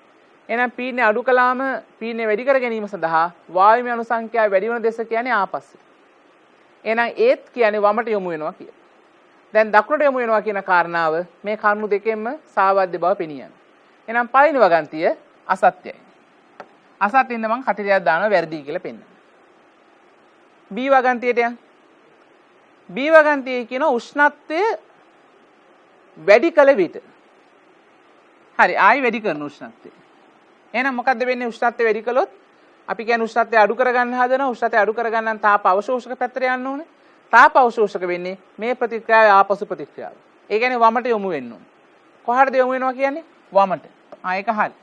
එහෙනම් පීඩනය අඩු කළාම පීඩනය වැඩි කර ගැනීම සඳහා වායුමය අණු සංඛ්‍යාව වැඩි වෙන දෙස කියන්නේ ආපස්සට. එහෙනම් ඒත් කියන්නේ වමට යොමු වෙනවා කියලා. දැන් දකුණට යොමු වෙනවා කියන කාරණාව මේ කරුණු දෙකෙන්ම සාවද්‍ය බව පෙනී යනවා. එහෙනම් පළවෙනි වගන්තිය අසත්‍යයි. අසත්‍යින්ද මම කටිරයක් දානවා වැරදි කියලා පෙන්නනවා. B වගන්තියට යන්න. B වගන්තියේ කියන උෂ්ණත්වය වැඩි කළ විට. හරි ආයි වැඩි කරන උෂ්ණත්වය. එහෙනම් මොකද්ද වෙන්නේ උෂ්ණත්වය වැඩි කළොත්? අපි කියන්නේ උෂ්ණත්වය අඩු කරගන්න හදනවා. උෂ්ණත්වය අඩු කරගන්න නම් තාප අවශෝෂක පැත්තට යන්න ඕනේ. තාප අවශෝෂක වෙන්නේ මේ ප්‍රතික්‍රියාවේ ආපසු ප්‍රතික්‍රියාව. ඒ කියන්නේ වමට යොමු වෙන්න ඕනේ. කොහටද යොමු වෙනවා කියන්නේ? වමට. ඒක හරි.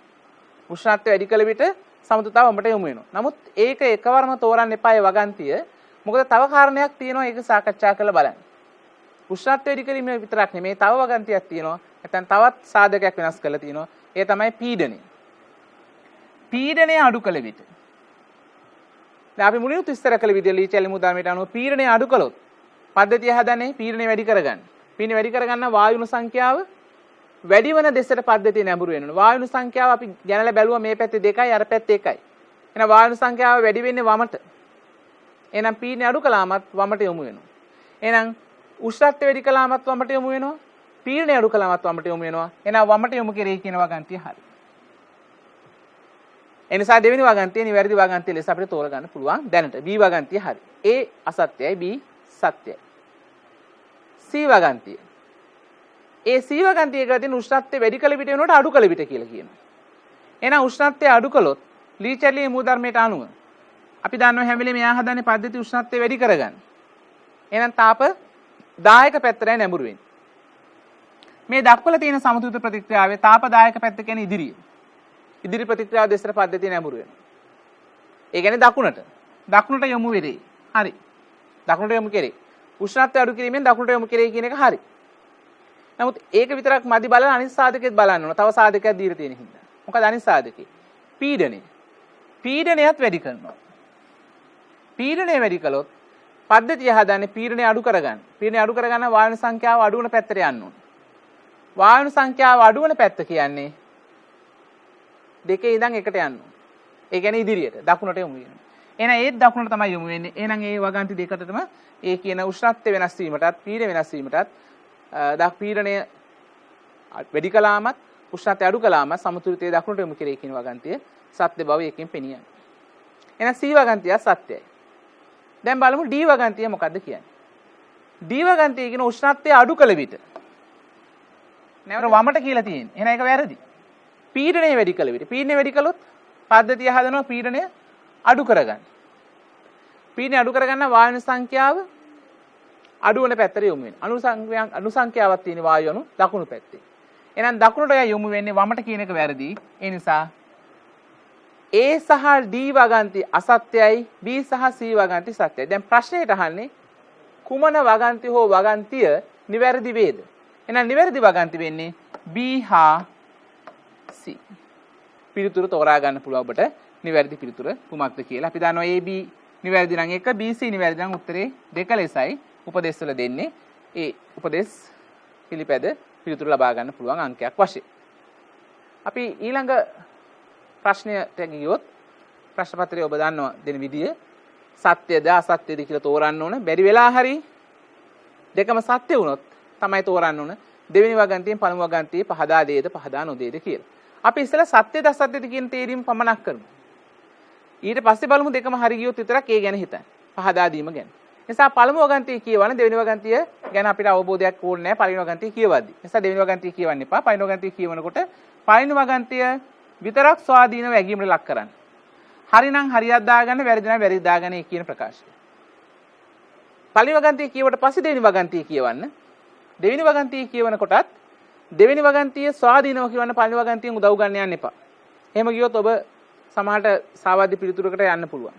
උෂ්ණත්වය වැඩි කළ විට සමතුලිතව වමට යොමු වෙනවා. නමුත් ඒක එකවරම තෝරන්න එපා ඒ වගන්තිය. මොකද තව කාරණයක් තියෙනවා ඒක සාකච්ඡා කරලා බලන්න. උෂ්ණත්වය වැඩි කිරීම විතරක් නෙමෙයි තව වගන්තියක් තියෙනවා. නැත්නම් තවත් සාධකයක් වෙනස් කරලා තියෙනවා. ඒ තමයි පීඩනය. පීඩනය අඩු කළ විට. දැන් අපි මුලින්ම විස්තර කළ විදිහට ලීචැලි මුදාමයට අනුව පීඩනය අඩු කළොත් පද්ධතිය හදන්නේ පීඩනය වැඩි කරගන්න. පීඩනය වැඩි කරගන්න වායුණු සංඛ්‍යාව වැඩි වෙන දෙසට පද්ධතිය නැඹුරු වෙනවා. වායුණු සංඛ්‍යාව අපි ගැනලා බැලුවා මේ පැත්තේ 2යි අර පැත්තේ 1යි. එහෙනම් වායුණු සංඛ්‍යාව වැඩි වෙන්නේ වමට. එහෙනම් පීඩනය අඩු කළාමත් වමට යොමු වෙනවා. එහෙනම් උෂ්ණත්වය වැඩි කළාමත් වමට යොමු වෙනවා. පීඩනය අඩු කළාමත් වමට යොමු වෙනවා. එහෙනම් වමට යොමු කෙරෙහි කියන වගන්තිය හරි. එනිසා දෙවෙනි වගන්තිය නිවැරදි වගන්තිය ලෙස අපිට තෝරගන්න පුළුවන් දැනට. B වගන්තිය හරි. A අසත්‍යයි B සත්‍යයි. C වගන්තිය. ඒ C වගන්තිය එකලා තියෙන උෂ්ණත්වය වැඩි කළ විට වෙනකොට අඩු කළ විට කියලා කියනවා. එහෙනම් උෂ්ණත්වය අඩු කළොත් ලීචැලි මූලධර්මයට අනුව අපි දන්නවා හැම වෙලේම මෙයා හදන්නේ පද්ධති උෂ්ණත්වය වැඩි කරගන්න. එහෙනම් තාප දායක පැත්තටයි නැඹුරු වෙන්නේ. මේ දක්වලා තියෙන සමතුලිත ප්‍රතික්‍රියාවේ තාප දායක පැත්ත කියන්නේ ඉදිරිය. ඉදිරි ප්‍රතික්‍රියාව දෙසට පද්ධතිය නැඹුරු වෙනවා. ඒ කියන්නේ දකුණට. දකුණට යොමු වෙරේ. හරි. දකුණට යොමු කෙරේ. උෂ්ණත්වය අඩු කිරීමෙන් දකුණට යොමු කෙරේ කියන එක හරි. නමුත් ඒක විතරක් මදි බලලා අනිත් සාධකෙත් බලන්න ඕන. තව සාධකයක් දීලා තියෙන හින්දා. මොකද අනිත් සාධකේ? පීඩනය. පීඩනයත් වැඩි කරනවා. පීඩනය වැඩි කළොත් පද්ධතිය හදන්නේ පීඩනය අඩු කරගන්න. පීඩනය අඩු කරගන්න වායුණු සංඛ්‍යාව අඩු වෙන පැත්තට යන්න ඕන. වායුණු සංඛ්‍යාව අඩු වෙන පැත්ත කියන්නේ දෙකේ ඉඳන් එකට යන්න ඕන. ඒ කියන්නේ ඉදිරියට දකුණට යොමු වෙනවා. එහෙනම් ඒත් දකුණට තමයි යොමු වෙන්නේ. එහෙනම් ඒ වගන්ති දෙකටම ඒ කියන උෂ්ණත්වය වෙනස් වීමටත් පීඩනය වෙනස් වීමටත් පීඩනය වැඩි කළාමත් උෂ්ණත්වය අඩු කළාමත් සමතුලිතයේ දකුණට යොමු කෙරේ කියන වගන්තිය සත්‍ය බව එකකින් පෙනියන. එහෙනම් C වගන්තිය සත්‍යයි. දැන් බලමු D වගන්තිය මොකද්ද කියන්නේ. D වගන්තිය කියන උෂ්ණත්වය අඩු කළ විට නැවත වමට කියලා තියෙන්නේ. එහෙනම් ඒක වැරදි. පීඩනය වැඩි කළ විට. පීඩනය වැඩි කළොත් පද්ධතිය හදනවා පීඩනය අඩු කරගන්න. පීඩනය අඩු කරගන්න වායුණු සංඛ්‍යාව අඩු වෙන පැත්තට යොමු වෙනවා. අණු සංඛ්‍යාවක් තියෙන වායු අණු දකුණු පැත්තේ. එහෙනම් දකුණට යොමු වෙන්නේ වමට කියන එක වැරදි. ඒ නිසා A සහ D වගන්ති අසත්‍යයි B සහ C වගන්ති සත්‍යයි. දැන් ප්‍රශ්නයට අහන්නේ කුමන වගන්ති හෝ වගන්තිය නිවැරදි වේද? එහෙනම් නිවැරදි වගන්ති වෙන්නේ B හා C. පිළිතුරු තෝරා ගන්න පුළුවන් ඔබට නිවැරදි පිළිතුර කුමක්ද කියලා. අපි දන්නවා AB නිවැරදි නම් 1 BC නිවැරදි නම් උත්තරේ 2 ලෙසයි උපදේශ වල දෙන්නේ. ඒ උපදේශ පිළිපැද පිළිතුරු ලබා ගන්න පුළුවන් අංකයක් වශයෙන්. අපි ඊළඟ ප්‍රශ්නයට ගියොත් ප්‍රශ්න පත්‍රයේ ඔබ දන්නවා දෙන විදිය සත්‍යද අසත්‍යද කියලා තෝරන්න ඕන. බැරි වෙලා හරි දෙකම සත්‍ය වුණොත් තමයි තෝරන්න ඕන. දෙවෙනි වගන්තියෙන් පළමු වගන්තියේ පහදා දේද පහදා නොදේද කියලා. අපි ඉස්සෙල්ලා සත්‍යද අසත්‍යද කියන තේරීම පමණක් කරමු. ඊට පස්සේ බලමු දෙකම හරි ගියොත් විතරක් ඒ ගැන හිතන්න. පහදා දීම ගැන. නිසා පළමු වගන්තිය කියවන දෙවෙනි වගන්තිය ගැන අපිට අවබෝධයක් ඕනේ නැහැ පළවෙනි වගන්තිය කියවද්දි. නිසා දෙවෙනි වගන්තිය කියවන්න එපා. පළවෙනි වගන්තිය කියවනකොට පළවෙනි වගන්තිය විතරක් ස්වාධීනව වැගීමට ලක් කරන්න. හරිනම් හරියක් දාගන්න, වැරදි නම් වැරදි දාගන්න කියන ප්‍රකාශය. පළවෙනි වගන්තිය කියවට පස්සේ දෙවෙනි වගන්තිය කියවන්න. දෙවෙනි වගන්තිය කියවන කොටත් දෙවෙනි වගන්තිය ස්වාධීනව කියවන්න පළවෙනි වගන්තියෙන් උදව් ගන්න යන්න එපා. එහෙම ගියොත් ඔබ සමහරට සාවාදී පිළිතුරකට යන්න පුළුවන්.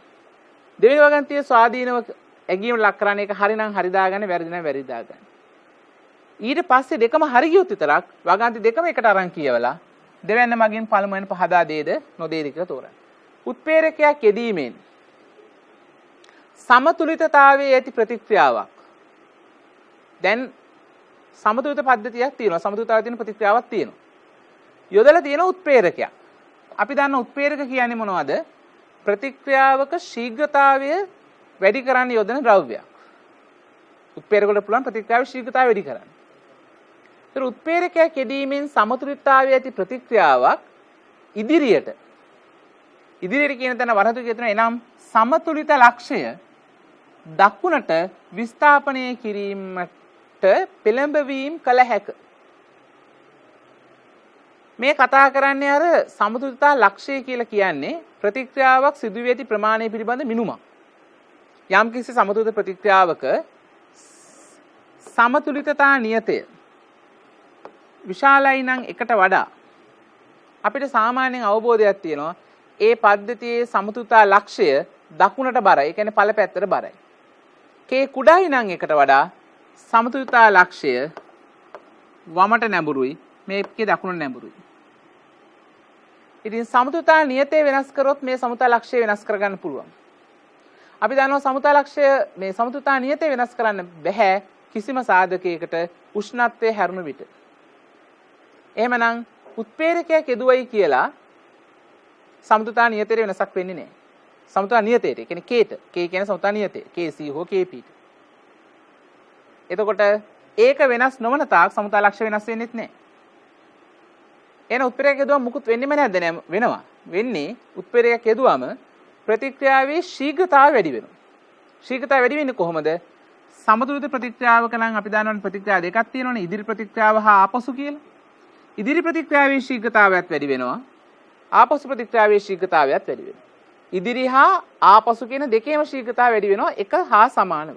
දෙවෙනි වගන්තිය ස්වාධීනව ඇගීම ලක් කරන්නේ ඒක හරිනම් හරි දාගන්නේ වැරදි නම් වැරදි දාගන්නේ. ඊට පස්සේ දෙකම හරි ගියොත් විතරක් වගන්ති දෙකම එකට අරන් කියවලා දෙවැන්න මගින් පළමුවෙන් පහදා දේද නොදේද කියලා තෝරන්න. උත්ප්‍රේරකයක් යෙදීමෙන් සමතුලිතතාවයේ ඇති ප්‍රතික්‍රියාවක්. දැන් සමතුලිත පද්ධතියක් තියෙනවා. සමතුලිතතාවයේ තියෙන ප්‍රතික්‍රියාවක් තියෙනවා. යොදලා තියෙන උත්ප්‍රේරකයක්. අපි දන්න උත්ප්‍රේරක කියන්නේ මොනවද? ප්‍රතික්‍රියාවක ශීඝ්‍රතාවය වැඩි කරන්න යොදන ද්‍රව්‍යයක්. උත්ප්‍රේරක වලට පුළුවන් ප්‍රතික්‍රියාවේ ශීඝ්‍රතාවය වැඩි කරන්න. ඒතර උත්ප්‍රේරකයක් යෙදීමෙන් සමතුලිතතාවයේ ඇති ප්‍රතික්‍රියාවක් ඉදිරියට කියන තැන වරහතු කියනවා. එනම් සමතුලිත ලක්ෂය දකුණට විස්ථාපනය කිරීමට පෙළඹවීම කළ හැක. මේ කතා කරන්නේ අර සමතුලිතතා ලක්ෂය කියලා කියන්නේ ප්‍රතික්‍රියාවක් සිදුවී ඇති ප්‍රමාණය පිළිබඳ මිනුමක්. යම්කිසි සමතුලිත ප්‍රතික්‍රියාවක සමතුලිතතා නියතය විශාලයි නම් එකට වඩා අපිට සාමාන්‍යයෙන් අවබෝධයක් තියෙනවා ඒ පද්ධතියේ සමතුලිතතා ලක්ෂය දකුණට බරයි. ඒ කියන්නේ පළ පැත්තට බරයි. කේ කුඩායි නම් එකට වඩා සමතුලිතතා ලක්ෂය වමට නැඹුරුයි. මේකේ දකුණට නැඹුරුයි. ඉතින් සමතුලිතතා නියතය වෙනස් කරොත් මේ සමතුලිතතා ලක්ෂය වෙනස් කරගන්න පුළුවන්. අපි දන්නවා සමතුලිතතා ලක්ෂය මේ සමතුලිතතා නියතය වෙනස් කරන්න බෑ කිසිම සාධකයකට උෂ්ණත්වයේ හැරුණු විට. එහෙමනම් උත්ප්‍රේරකයක් යෙදුවයි කියලා සමතුලිතතා නියතයට වෙනසක් වෙන්නේ නැහැ. සමතුලිතතා නියතයට, ඒ කියන්නේ Kට. K කියන්නේ සමතුලිතතා නියතය. Kc හෝ Kp. එතකොට ඒක වෙනස් නොවන තාක් සමතුලිතතා ලක්ෂ්‍ය වෙනස් වෙන්නේත් නැහැ. එන උත්ප්‍රේරකයක් යෙදුවම මුකුත් වෙන්නේම නැද්ද? නෑ වෙනවා. වෙන්නේ උත්ප්‍රේරකයක් යෙදුවම ප්‍රතික්‍රියාවේ ශීඝ්‍රතාවය වැඩි වෙනවා. ශීඝ්‍රතාවය වැඩි වෙන්නේ කොහොමද? සමතුලිත ප්‍රතික්‍රියාවක නම් අපි දන්නවනේ ප්‍රතික්‍රියා දෙකක් තියෙනවනේ. ඉදිරි ප්‍රතික්‍රියාව හා ආපසු කියලා. ඉදිරි ප්‍රතික්‍රියාවේ ශීඝ්‍රතාවයත් වැඩි වෙනවා. ආපසු ප්‍රතික්‍රියාවේ ශීඝ්‍රතාවයත් වැඩි වෙනවා. ඉදිරි හා ආපසු කියන දෙකේම ශීඝ්‍රතාවය වැඩි වෙනවා එක හා සමානව.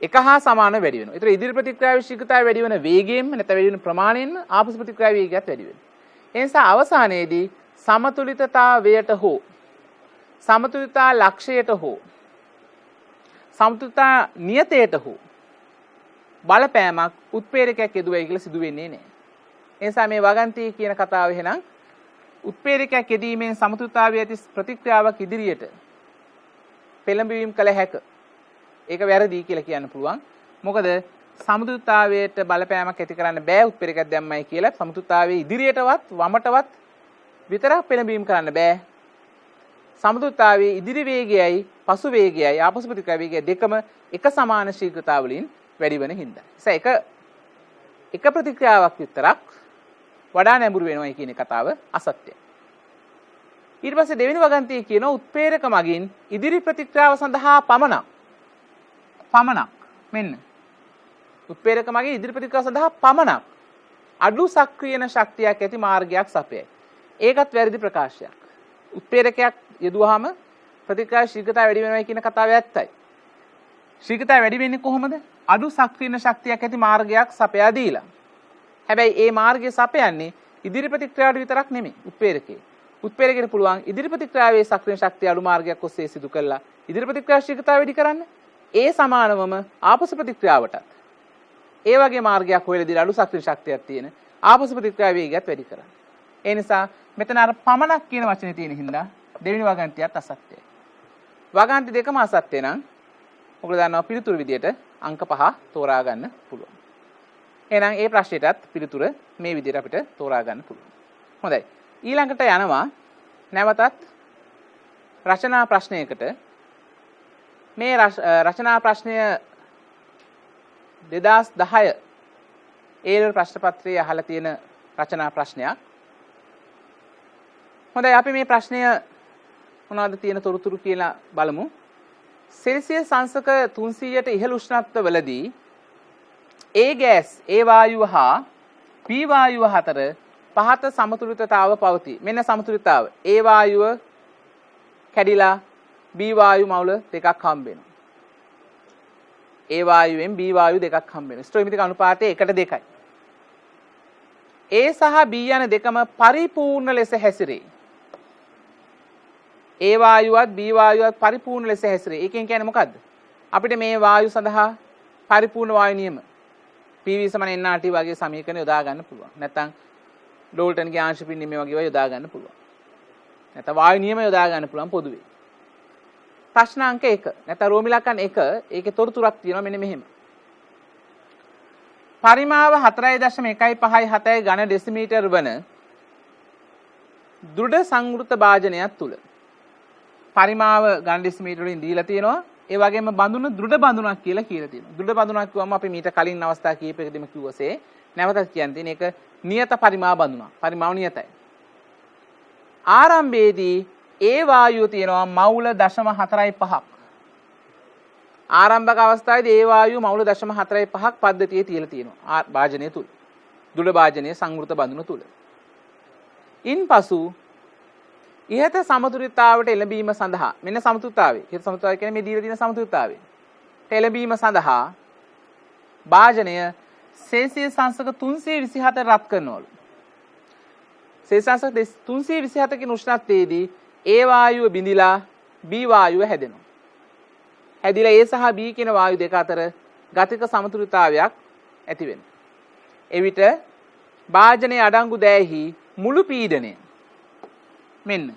එක හා සමානව වැඩි වෙනවා. ඒතර ඉදිරි ප්‍රතික්‍රියාවේ ශීඝ්‍රතාවය වැඩි වෙන වේගයෙන්ම නැත්නම් වැඩි වෙන ප්‍රමාණයෙන්ම ආපසු ප්‍රතික්‍රියාවේ වේගයත් වැඩි වෙනවා. ඒ නිසා අවසානයේදී සමතුලිතතාවයට හෝ සමතුලිතතා ලක්ෂයට හෝ සමතුලිතතා නියතයට හෝ බලපෑමක් උත්ප්‍රේරකයක් යෙදුවයි කියලා සිදු වෙන්නේ නැහැ. ඒ නිසා මේ වගන්ති කියන කතාව එහෙනම් උත්ප්‍රේරකයක් යෙදීමෙන් සමතුලිතතාවයේ ඇති ප්‍රතික්‍රියාවක් ඉදිරියට පෙළඹවීම කළ හැක. ඒක වැරදි කියලා කියන්න පුළුවන්. මොකද සමතුලිතතාවයට බලපෑමක් ඇති කරන්න බෑ උත්ප්‍රේරකයක් දැම්මයි කියලා සමතුලිතතාවයේ ඉදිරියටවත් වමටවත් විතරක් පෙළඹවීම කරන්න බෑ. සමතුලිතතාවයේ ඉදිරි වේගයයි පසු වේගයයි ආපසු ප්‍රතික්‍රියා වේගය දෙකම එක සමාන ශීඝ්‍රතාව වලින් වැඩි වෙන හින්දා. එක ප්‍රතික්‍රියාවක් විතරක් වඩා නැඹුරු වෙනවා කියන කතාව අසත්‍යයි. ඊට පස්සේ දෙවෙනි වගන්තිය කියන උත්ප්‍රේරක මගින් ඉදිරි ප්‍රතික්‍රියාව සඳහා පමණක් මෙන්න උත්ප්‍රේරක මගින් ඉදිරි ප්‍රතික්‍රියාව සඳහා පමණක් අඩු සක්‍රියන ශක්තියක් ඇති මාර්ගයක් සපයයි. ඒකත් වැරදි ප්‍රකාශයක්. උත්ප්‍රේරකයක් යෙදුවාම ප්‍රතික්‍රියා ශීඝ්‍රතාවය වැඩි වෙනවා කියන කතාව ඇත්තයි. ශීඝ්‍රතාවය වැඩි වෙන්නේ කොහොමද? අඩු සක්‍රියන ශක්තියක් ඇති මාර්ගයක් සපයා දීලා. හැබැයි ඒ මාර්ගය සපයන්නේ ඉදිරි ප්‍රතික්‍රියාවට විතරක් නෙමෙයි උත්ප්‍රේරකේ. උත්ප්‍රේරකයට පුළුවන් ඉදිරි ප්‍රතික්‍රියාවේ සක්‍රිය ශක්තිය අඩු මාර්ගයක් ඔස්සේ සිදු කළා ඉදිරි ප්‍රතික්‍රියා ශීඝ්‍රතාවය වැඩි කරන්න. ඒ සමානවම ආපසු ප්‍රතික්‍රියාවටත් ඒ වගේ මාර්ගයක් හොයලා දීලා අඩු සක්‍රිය ශක්තියක් තියෙන ආපසු ප්‍රතික්‍රියා වේගයත් වැඩි කරන්න. ඒ නිසා මෙතන අර පමණක් කියන වචනේ තියෙන හින්දා දෙවෙනි වගන්තියත් අසත්‍යයි. වගන්ති දෙකම අසත්‍ය නම් ඔයගොල්ලෝ දන්නවා පිළිතුරු විදියට අංක 5 තෝරා ගන්න පුළුවන්. එහෙනම් ඒ ප්‍රශ්නෙටත් පිළිතුර මේ විදියට අපිට තෝරා ගන්න පුළුවන්. හොඳයි. ඊළඟට යනවා නැවතත් රචනා ප්‍රශ්නයකට. මේ රචනා ප්‍රශ්නය 2010 ඒ ප්‍රශ්න පත්‍රයේ අහලා තියෙන රචනා ප්‍රශ්නයක්. හොඳයි අපි මේ ප්‍රශ්නය මොනවද තියෙන තොරතුරු කියලා බලමු. සෙල්සියස් අංශක 300ට ඉහළ උෂ්ණත්වවලදී ඒ ගෑස් ඒ වායුව හා පී වායුව අතර පහත සමතුලිතතාව පවතී. මෙන්න සමතුලිතතාව. ඒ වායුව කැඩිලා බී වායු මවුල දෙකක් හම්බ වෙනවා. ඒ වායුවෙන් බී වායු දෙකක් හම්බ වෙනවා. ස්ටොයිමිතික අනුපාතය 1:2යි. ඒ සහ බී යන දෙකම පරිපූර්ණ ලෙස හැසිරේ. ඒ වායුවත් බී වායුවත් පරිපූර්ණ ලෙස හැසිරේ. ඒකෙන් කියන්නේ මොකද්ද? අපිට මේ වායු සඳහා පරිපූර්ණ වායු නියම PV = nRT වගේ සමීකරණ යොදා ගන්න පුළුවන්. නැත්නම් ඩෝල්ටන්ගේ ආංශ පින්නීම වගේ ඒවා යොදා ගන්න පුළුවන්. නැත්නම් වායු නියම යොදා ගන්න පුළුවන් පොදුවේ. ප්‍රශ්න අංක 1 නැත්නම් රෝම ඉලක්කම් 1 ඒකේ තොරතුරක් තියෙනවා මෙන්න මෙහෙම. පරිමාව 4.157 ඝන ඩෙසිමීටර් වන දෘඩ සංවෘත භාජනයක් තුල පරිමාව ඝන ඩෙසිමීටර වලින් දීලා තියෙනවා. ඒ වගේම බඳුන දෘඩ බඳුනක් කියලා තියෙනවා. දෘඩ බඳුනක් කිව්වම අපි මීට කලින් අවස්ථා කීපයකදීම කිව්වසේ නැවතත් කියන්න තියෙන එක නියත පරිමාව බඳුනක්. පරිමාව නියතයි. ආරම්භයේදී ඒ වායුව තියෙනවා මවුල 0.45ක්. ආරම්භක අවස්ථාවේදී ඒ වායුව මවුල 0.45ක් පද්ධතියේ තියලා තියෙනවා භාජනය තුල. දෘඩ භාජනයේ සංවෘත බඳුන තුල. ඉන්පසු ඉහත සමතුලිතතාවට එළඹීම සඳහා මෙන්න සමතුලිතතාවය. ඉහත සමතුලිතතාවය කියන්නේ මේ දීලා තියෙන සමතුලිතතාවය. එළඹීම සඳහා භාජනය සෙල්සියස් අංශක 327 රත් කරනවලු. සෙල්සියස් අංශක 327 කින් උෂ්ණත්වයේදී ඒ වායුව බිඳිලා B වායුව හැදෙනවා. හැදිලා A සහ B කියන වායු දෙක අතර ගතික සමතුලිතතාවයක් ඇති වෙනවා. එවිට භාජනයේ අඩංගු දෑහි මුළු පීඩනය මෙන්න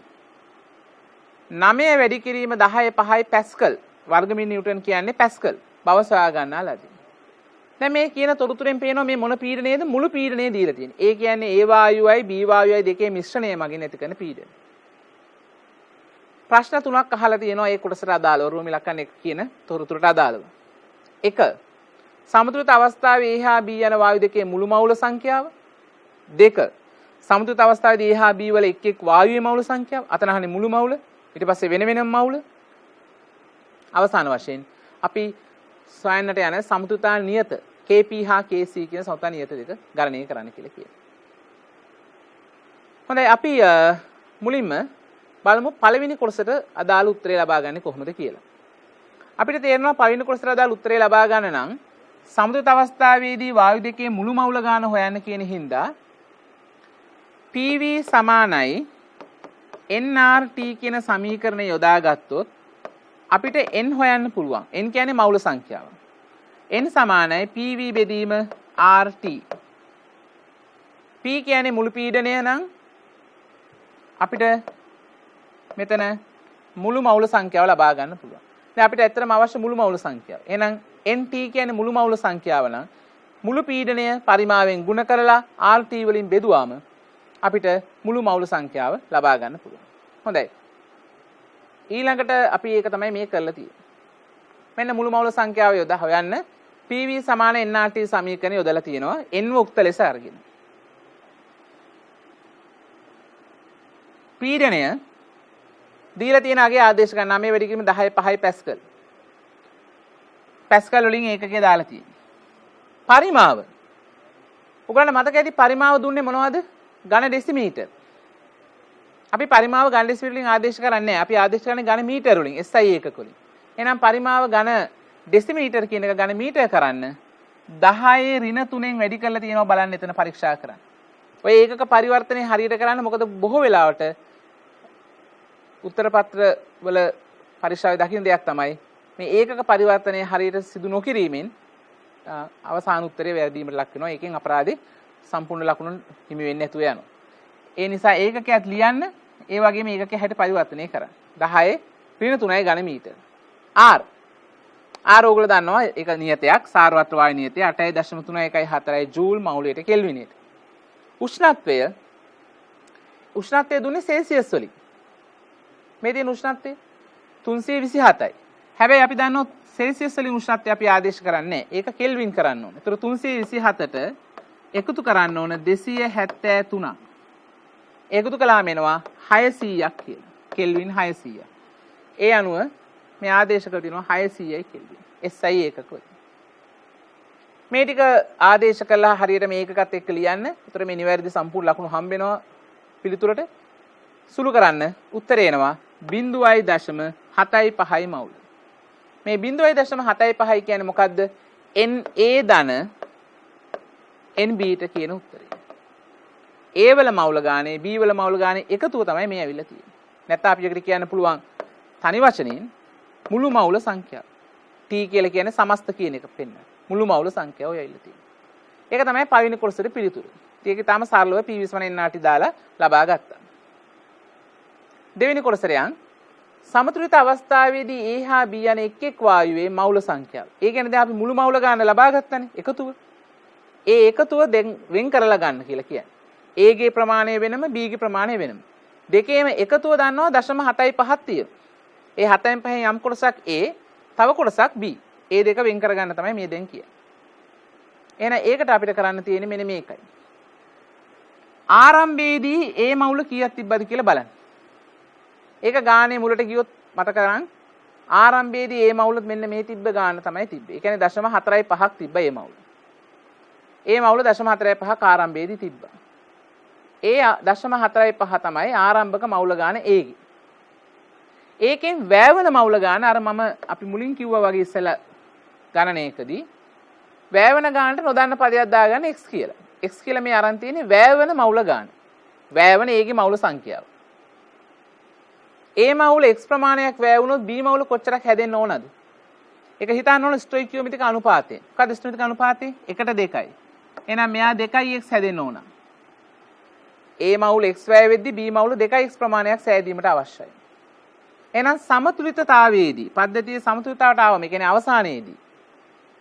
9 වැඩි කිරීම 10.5 පැස්කල් වර්ගමීටර නිව්ටන් කියන්නේ පැස්කල් බව සොයා ගන්නා ලදී. දැන් මේ කියන තොරතුරෙන් පේනවා මේ මොන පීඩනයේද මුළු පීඩනය දීලා තියෙන්නේ. ඒ කියන්නේ A වායුවයි B වායුවයි දෙකේ මිශ්‍රණය මගින් ඇති කරන පීඩනය. ප්‍රශ්න තුනක් අහලා තියෙනවා ඒ කොටසට අදාළව රෝම ඉලක්කම් 1 කියන තොරතුරට අදාළව. 1. සමතුලිත අවස්ථාවේ A හා B යන වායු දෙකේ මුළු මවුල සංඛ්‍යාව. 2. සමතුලිත අවස්ථාවේදී A හා B වල එක් එක් වායුවේ මවුල සංඛ්‍යාව. අතන අහන්නේ මුළු මවුල. ඊට පස්සේ වෙන වෙනම මවුල. අවසාන වශයෙන් අපි සොයන්නට යන සමතුලිතතා නියත KP හා KC කියන සමතුලිතතා නියත දෙක ගණනය කරන්න කියලා කියනවා. හොඳයි අපි මුලින්ම බලමු පළවෙනි කොටසට අදාළ උත්තරය ලබා ගන්න කොහොමද කියලා. අපිට තේරෙනවා පළවෙනි කොටසට අදාළ උත්තරය ලබා ගන්න නම් සමතුලිත අවස්ථාවේදී වායු දෙකේ මුළු මවුල ගාන හොයන්න කියන හින්දා PV සමානයි nRT කියන සමීකරණය යොදා ගත්තොත් අපිට n හොයන්න පුළුවන්. n කියන්නේ මවුල සංඛ්‍යාව. n සමානයි PV බෙදීම RT. P කියන්නේ මුළු පීඩනය නම් අපිට මෙතන මුළු මවුල සංඛ්‍යාව ලබා ගන්න පුළුවන්. දැන් අපිට ඇත්තටම අවශ්‍ය මුළු මවුල සංඛ්‍යාව. එහෙනම් NT කියන්නේ මුළු මවුල සංඛ්‍යාව නම් මුළු පීඩනය පරිමාවෙන් ගුණ කරලා RT වලින් බෙදුවාම අපිට මුළු මවුල සංඛ්‍යාව ලබා ගන්න පුළුවන්. හොඳයි. ඊළඟට අපි ඒක තමයි මේ කරලා තියෙන්නේ. මෙන්න මුළු මවුල සංඛ්‍යාව යොදා හොයන්න PV සමාන nRT සමීකරණය යොදලා තියෙනවා n උක්ත ලෙස අරගෙන. පීඩනය දීලා තියෙන අගේ ආදේශ ගන්න 9 වැඩි කිරීම 10.5 පැස්කල්. පැස්කල් වලින් ඒකකේ දාලා තියෙන්නේ. පරිමාව. ඔයගොල්ලන්ට මතක ඇති පරිමාව දුන්නේ මොනවද? ඝන ඩෙසිමීටර්. අපි පරිමාව ඝන ඩෙසිමීටර වලින් ආදේශ කරන්නේ නැහැ. අපි ආදේශ කරන්නේ ඝන මීටර වලින් SI ඒකක වලින්. එහෙනම් පරිමාව ඝන ඩෙසිමීටර් කියන එක ඝන මීටර කරන්න 10 ඍණ 3න් වැඩි කරලා තියෙනවා බලන්න එතන පරීක්ෂා කරන්න. ඔය ඒකක පරිවර්තනය හරියට කරන්න මොකද බොහෝ වෙලාවට උත්තර පත්‍ර වල පරීක්ෂාවේ දකින්න දෙයක් තමයි මේ ඒකක පරිවර්තනය හරියට සිදු නොකිරීමෙන් අවසාන උත්තරේ වැරදීමට ලක් වෙනවා. ඒකෙන් අපරාධේ සම්පූර්ණ ලකුණු හිමි වෙන්නේ නැතුව යනවා. ඒ නිසා ඒකකයක් ලියන්න ඒ වගේම ඒකකයේ හැට පරිවර්තනය කරන්න. 10 ඍණ 3යි ඝන මීටර. R ඕගොල්ලෝ දන්නවා ඒක නියතයක් සාරවත් වායු නියතය 8.314 ජූල් මවුලයට කෙල්විනයට. උෂ්ණත්වය දුන්නේ සෙල්සියස් වලින්. මේ තියෙන උෂ්ණත්වය 327යි. හැබැයි අපි දන්නවා සෙල්සියස් වලින් උෂ්ණත්වය අපි ආදේශ කරන්නේ ඒක කෙල්වින් කරන්න ඕනේ. ඒතර 327ට එකතු කරන්න ඕන 273ක්. එකතු කළාම එනවා 600ක් කියලා. කෙල්වින් 600ක්. ඒ අනුව මේ ආදේශ කර තියෙනවා 600යි කෙල්වින්. SI ඒකක වලින්. මේ ටික ආදේශ කළා හරියට මේකකත් එක්ක ලියන්න. ඒතර මේ නිවැරදි සම්පූර්ණ ලකුණු හම්බ වෙනවා පිළිතුරට. සුළු කරන්න උත්තරේ එනවා 0.75 මවුල. මේ 0.75 කියන්නේ මොකද්ද? NA ධන NB ට කියන උත්තරේ. A වල මවුල ගානේ B වල මවුල ගානේ එකතුව තමයි මේ ඇවිල්ලා තියෙන්නේ. නැත්නම් අපි එකට කියන්න පුළුවන් තනි වචනෙන් මුළු මවුල සංඛ්‍යාව. T t කියලා කියන්නේ සමස්ත කියන එක පෙන්න. මුළු මවුල සංඛ්‍යාව ඔය ඇවිල්ලා තියෙනවා. ඒක තමයි පළවෙනි කොටසේ පිළිතුර. ඒකේ තාම සරලව p/n දාලා ලබා ගත්තා. දෙවෙනි කොටසට යන් සමතුලිත අවස්ථාවේදී A හා B යන එක් එක් වායුවේ මවුල සංඛ්‍යාව. ඒ කියන්නේ දැන් අපි මුළු මවුල ගන්න ලබා ගත්තානේ එකතුව. ඒ එකතුව දැන් වෙන් කරලා ගන්න කියලා කියන්නේ. A ගේ ප්‍රමාණය වෙනම B ගේ ප්‍රමාණය වෙනම. දෙකේම එකතුව දන්නවා 0.75ක් තියෙනවා. ඒ 7.5 යම් කොටසක් A තව කොටසක් B. ඒ දෙක වෙන් කරගන්න තමයි මේ දැන් කියන්නේ. එහෙනම් ඒකට අපිට කරන්න තියෙන්නේ මෙන්න මේකයි. ආරම්භයේදී A මවුල කීයක් තිබ්බද කියලා බලන්න. ඒක ගානේ මුලට ගියොත් මතක ගන්න ආරම්භයේදී A මවුල මෙන්න මේ තිබ්බ ගාන තමයි තිබ්බේ. ඒ කියන්නේ 0.45ක් තිබ්බ A මවුල. A මවුල 0.45ක් ආරම්භයේදී තිබ්බා. ඒ 0.45 තමයි ආරම්භක මවුල ගාන A ගේ. ඒකෙන් වැයවන මවුල ගාන අර මම අපි මුලින් කිව්වා වගේ ඉස්සෙල්ලා ගණනයකදී වැයවන ගානට නොදන්න පදයක් දාගන්න x කියලා. x කියලා මේ අරන් තියෙන්නේ වැයවන මවුල ගාන. වැයවන A ගේ මවුල සංඛ්‍යාව. A මවුල x ප්‍රමාණයක් වැය වුණොත් B මවුල කොච්චරක් හැදෙන්න ඕනද? ඒක හිතන්න ඕන ස්ටොයිකියෝමෙට්‍රික අනුපාතය. මොකක්ද ස්ටොයිකියෝමෙට්‍රික අනුපාතය? 1:2යි. එහෙනම් මෙයා 2x හැදෙන්න ඕන. A මවුල x වැය වෙද්දී B මවුල 2x ප්‍රමාණයක් සෑදීමට අවශ්‍යයි. එහෙනම් සමතුලිතතාවයේදී පද්ධතියේ සමතුලිතතාවට ආවම ඒ කියන්නේ අවසානයේදී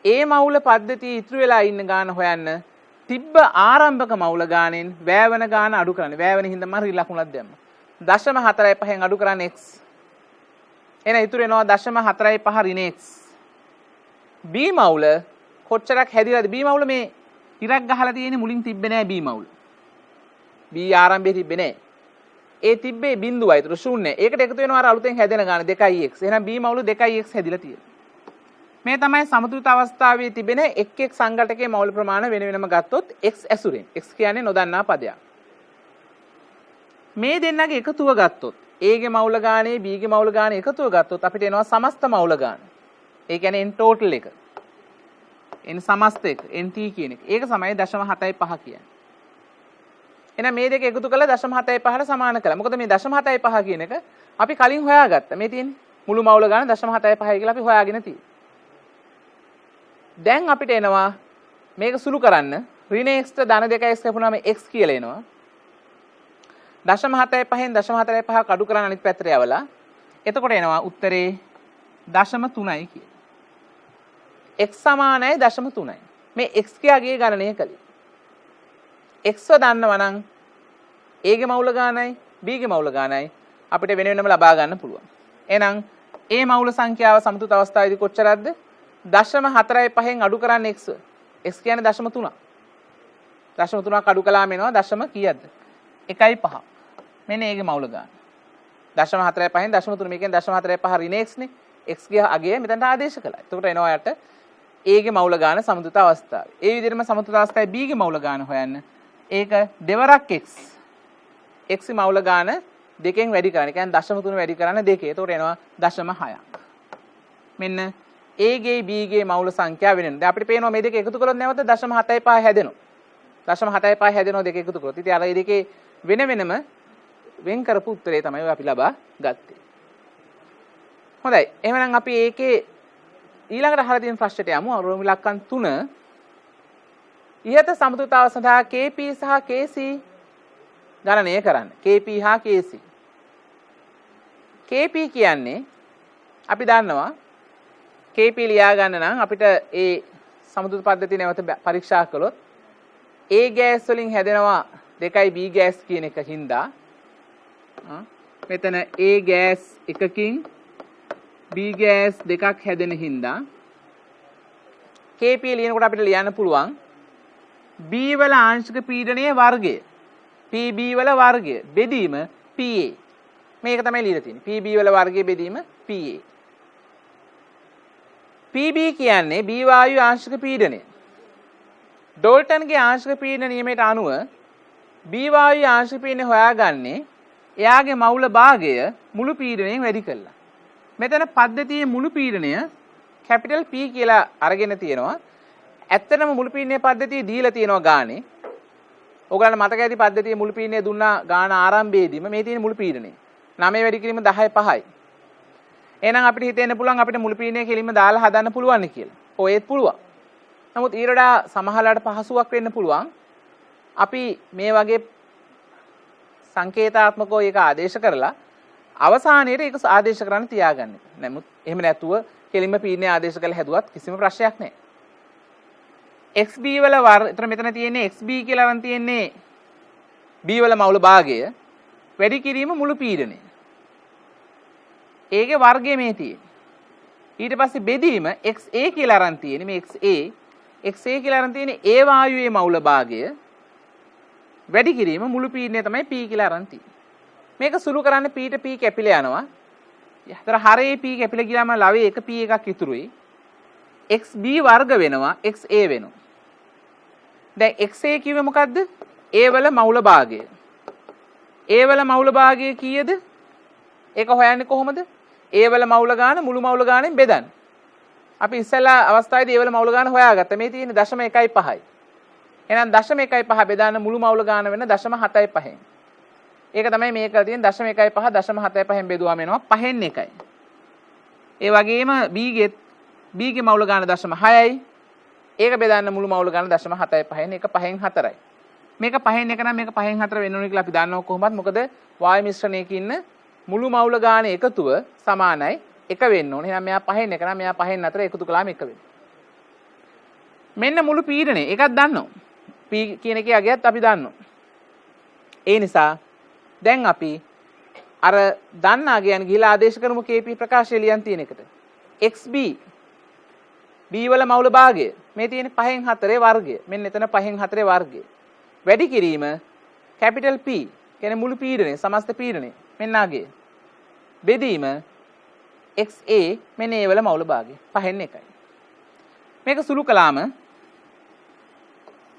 A මවුල පද්ධතියේ ඉතුරු වෙලා ඉන්න ගාන හොයන්න තිබ්බ ආරම්භක මවුල ගානෙන් වැයවන ගාන අඩු කරන්න. වැයවන හින්දා මම ලකුණක් දැම්මා. 0.45න් අඩු කරන්න x. එහෙනම් ඉතුරු වෙනවා 0.45 ඍණ x. B මවුල කොච්චරක් හැදිලාද? B මවුල මේ ඉරක් ගහලා තියෙන්නේ මුලින් තිබ්බේ නෑ B මවුල. B ආරම්භයේ තිබ්බේ නෑ. ඒ තිබ්බේ බිඳුවයි. ඒතර ශූන්‍ය. ඒකට එකතු වෙනවා අර අලුතෙන් හැදෙන ගාන 2x. එහෙනම් B මවුල 2x හැදිලා තියෙනවා. මේ තමයි සමතුලිත අවස්ථාවේ තිබෙන එක් එක් සංඝටකයේ මවුල ප්‍රමාණය වෙන වෙනම ගත්තොත් x ඇසුරෙන්. x කියන්නේ නොදන්නා පදයක්. මේ දෙන්නගේ එකතුව ගත්තොත් A ගේ මවුල ගානේ B ගේ මවුල ගානේ එකතුව ගත්තොත් අපිට එනවා සමස්ත මවුල ගාන. ඒ කියන්නේ n total එක. n සමස්ත එක nt කියන එක. ඒක තමයි 0.75 කියන්නේ. එහෙනම් මේ දෙක එකතු කරලා 0.75ට සමාන කළා. මොකද මේ 0.75 කියන එක අපි කලින් හොයාගත්තා. මේ තියෙන්නේ මුළු මවුල ගාන 0.75 කියලා අපි හොයාගෙන තියෙන්නේ. දැන් අපිට එනවා මේක සුළු කරන්න ඍණ x ට ධන 2x කැපුණාම x කියලා එනවා. 0.75න් 0.45ක් අඩු කරන් අනිත් පැත්තට යවලා එතකොට එනවා උත්තරේ 0.3යි කියලා. x සමානයි 0.3යි. මේ x කියාගේ ගණනය කළේ. x ව දන්නවා නම් A ගේ මවුල ගානයි B ගේ මවුල ගානයි අපිට වෙන වෙනම ලබා ගන්න පුළුවන්. එහෙනම් A මවුල සංඛ්‍යාව සමතුලිත අවස්ථාවේදී කොච්චරක්ද? 0.45න් අඩු කරන්න x. x කියන්නේ 0.3. 0.3ක් අඩු කළාම එනවා දශම කීයක්ද? 1.5. මෙන්න A ගේ මවුල ගාන. 0.45න් 0.3 මේකෙන් 0.45 ඍණ x නේ. x ගේ අගය මෙතනට ආදේශ කළා. එතකොට එනවා යට A ගේ මවුල ගාන සමතුලිත අවස්ථාවේ. ඒ විදිහටම සමතුලිත අවස්ථාවේ B ගේ මවුල ගාන හොයන්න. ඒක දෙවරක් x. x මවුල ගාන දෙකෙන් වැඩි කරන්න. ඒ කියන්නේ 0.3 වැඩි කරන්න දෙකේ. එතකොට එනවා 0.6ක්. මෙන්න A ගේ B ගේ මවුල සංඛ්‍යාව වෙනවා. දැන් අපිට පේනවා මේ දෙක එකතු කළොත් නැවත 0.75 හැදෙනවා. 0.75 හැදෙනවා දෙක එකතු කරොත්. ඉතින් අර මේ දෙකේ වෙන වෙනම වෙන් කරපු උත්තරේ තමයි අපි ලබා ගත්තේ. හොඳයි. එහෙනම් අපි ඒකේ ඊළඟට අහලා තියෙන ප්‍රශ්නයට යමු. රෝම ඉලක්කම් 3. ඉහත සමතුලිතතාව සඳහා KP සහ KC ගණනය කරන්න. KP හා KC. KP කියන්නේ අපි දන්නවා KP ලියා ගන්න නම් අපිට ඒ සමතුලිත පද්ධතිය නැවත පරීක්ෂා කළොත් A ගෑස් වලින් හැදෙනවා 2යි B ගෑස් කියන එක හින්දා මෙතන A ගෑස් එකකින් B ගෑස් දෙකක් හැදෙන හින්දා KP ලියනකොට අපිට ලියන්න පුළුවන් B වල ආංශික පීඩනයේ වර්ගය PB වල වර්ගය බෙදීම PA. මේක තමයි ලියලා තියෙන්නේ. PB වල වර්ගය බෙදීම PA. PB කියන්නේ B වායු ආංශික පීඩනය. ඩෝල්ටන්ගේ ආංශික පීඩන නියමයට අනුව B වායු ආංශික පීඩනය හොයාගන්නේ එයාගේ මවුල භාගය මුළු පීඩනයෙන් වැඩි කළා. මෙතන පද්ධතියේ මුළු පීඩනය කැපිටල් P කියලා අරගෙන තියෙනවා. ඇත්තටම මුළු පීඩනයේ පද්ධතිය දීලා තියෙනවා ගානේ. ඔයගලන්ට මතක ඇති පද්ධතියේ මුළු පීඩනය දුන්නා ගාන ආරම්භයේදීම මේ තියෙන මුළු පීඩනය. 9 වැඩි කිරීම 10 5යි. එහෙනම් අපිට හිතෙන්න පුළුවන් අපිට මුළු පීඩනය කෙලින්ම දාලා හදන්න පුළුවන් කියලා. ඔයත් පුළුවන්. නමුත් ඊට වඩා සමහරලාට පහසුවක් වෙන්න පුළුවන්. අපි මේ වගේ සංකේතාත්මකව ඒක ආදේශ කරලා අවසානයේට ඒක ආදේශ කරන්න තියාගන්න. නමුත් එහෙම නැතුව කෙලින්ම පීඩනය ආදේශ කරලා හැදුවත් කිසිම ප්‍රශ්නයක් නැහැ. xb වල එතන මෙතන තියෙන්නේ xb කියලා අරන් තියෙන්නේ b වල මවුල භාගය වැඩි කිරීම මුළු පීඩනය. ඒකේ වර්ගය මේ තියෙන්නේ. ඊට පස්සේ බෙදීම xa කියලා අරන් තියෙන්නේ මේ xa කියලා අරන් තියෙන්නේ ඒ වායුවේ මවුල භාගය වැඩි කිරීම මුළු පීඩනය තමයි p කියලා අරන් තියෙන්නේ. මේක සුළු කරන්න p ට p කැපිලා යනවා. හතර හරේ p කැපිලා ගියාම ලවේ එක p එකක් ඉතුරුයි. xb වර්ග වෙනවා xa වෙනවා. දැන් xa කිව්වේ මොකද්ද? a වල මවුල භාගය. a වල මවුල භාගය කීයද? ඒක හොයන්නේ කොහොමද? a වල මවුල ගාන මුළු මවුල ගානෙන් බෙදන්න. අපි ඉස්සෙල්ලා අවස්ථාවේදී a වල මවුල ගාන හොයාගත්තා. මේ තියෙන්නේ 0.15යි. එහෙනම් 0.15 බෙදාන මුළු මවුල ගාන වෙන 0.75න්. ඒක තමයි මේක තියෙන 0.15 0.75න් බෙදුවාම එනවා 5න් 1යි. ඒ වගේම b ගේ මවුල ගාන 0.6යි. ඒක බෙදාන්න මුළු මවුල ගාන 0.75න්. ඒක 5න් 4යි. මේක 5න් 1 නම් මේක 5න් 4 වෙන්න ඕනේ කියලා අපි දන්නවා කොහොමද? මොකද වායු මිශ්‍රණයක ඉන්න මුළු මවුල ගාන එකතුව සමානයි 1 වෙන්න ඕනේ. එහෙනම් මෙයා 5න් 1 නම් මෙයා 5න් 4 එකතු කළාම 1 වෙනවා. මෙන්න මුළු පීඩනය. ඒකක් දන්නවා. p කියන එකේ අගයත් අපි දන්නවා. ඒ නිසා දැන් අපි අර දන්නා ගයන් ගිහිලා ආදේශ කරමු kp ප්‍රකාශය ලියන් තියෙන එකට. xb b වල මවුල භාගය මේ තියෙන 5න් 4 වර්ගය. මෙන්න එතන 5න් 4 වර්ගය. වැඩි කිරීම කැපිටල් P කියන්නේ මුළු පීඩනය සමස්ත පීඩනය මෙන්න ආගේ. බෙදීම xa මෙන්න ඒ වල මවුල භාගය 5න් 1යි. මේක සුළු කළාම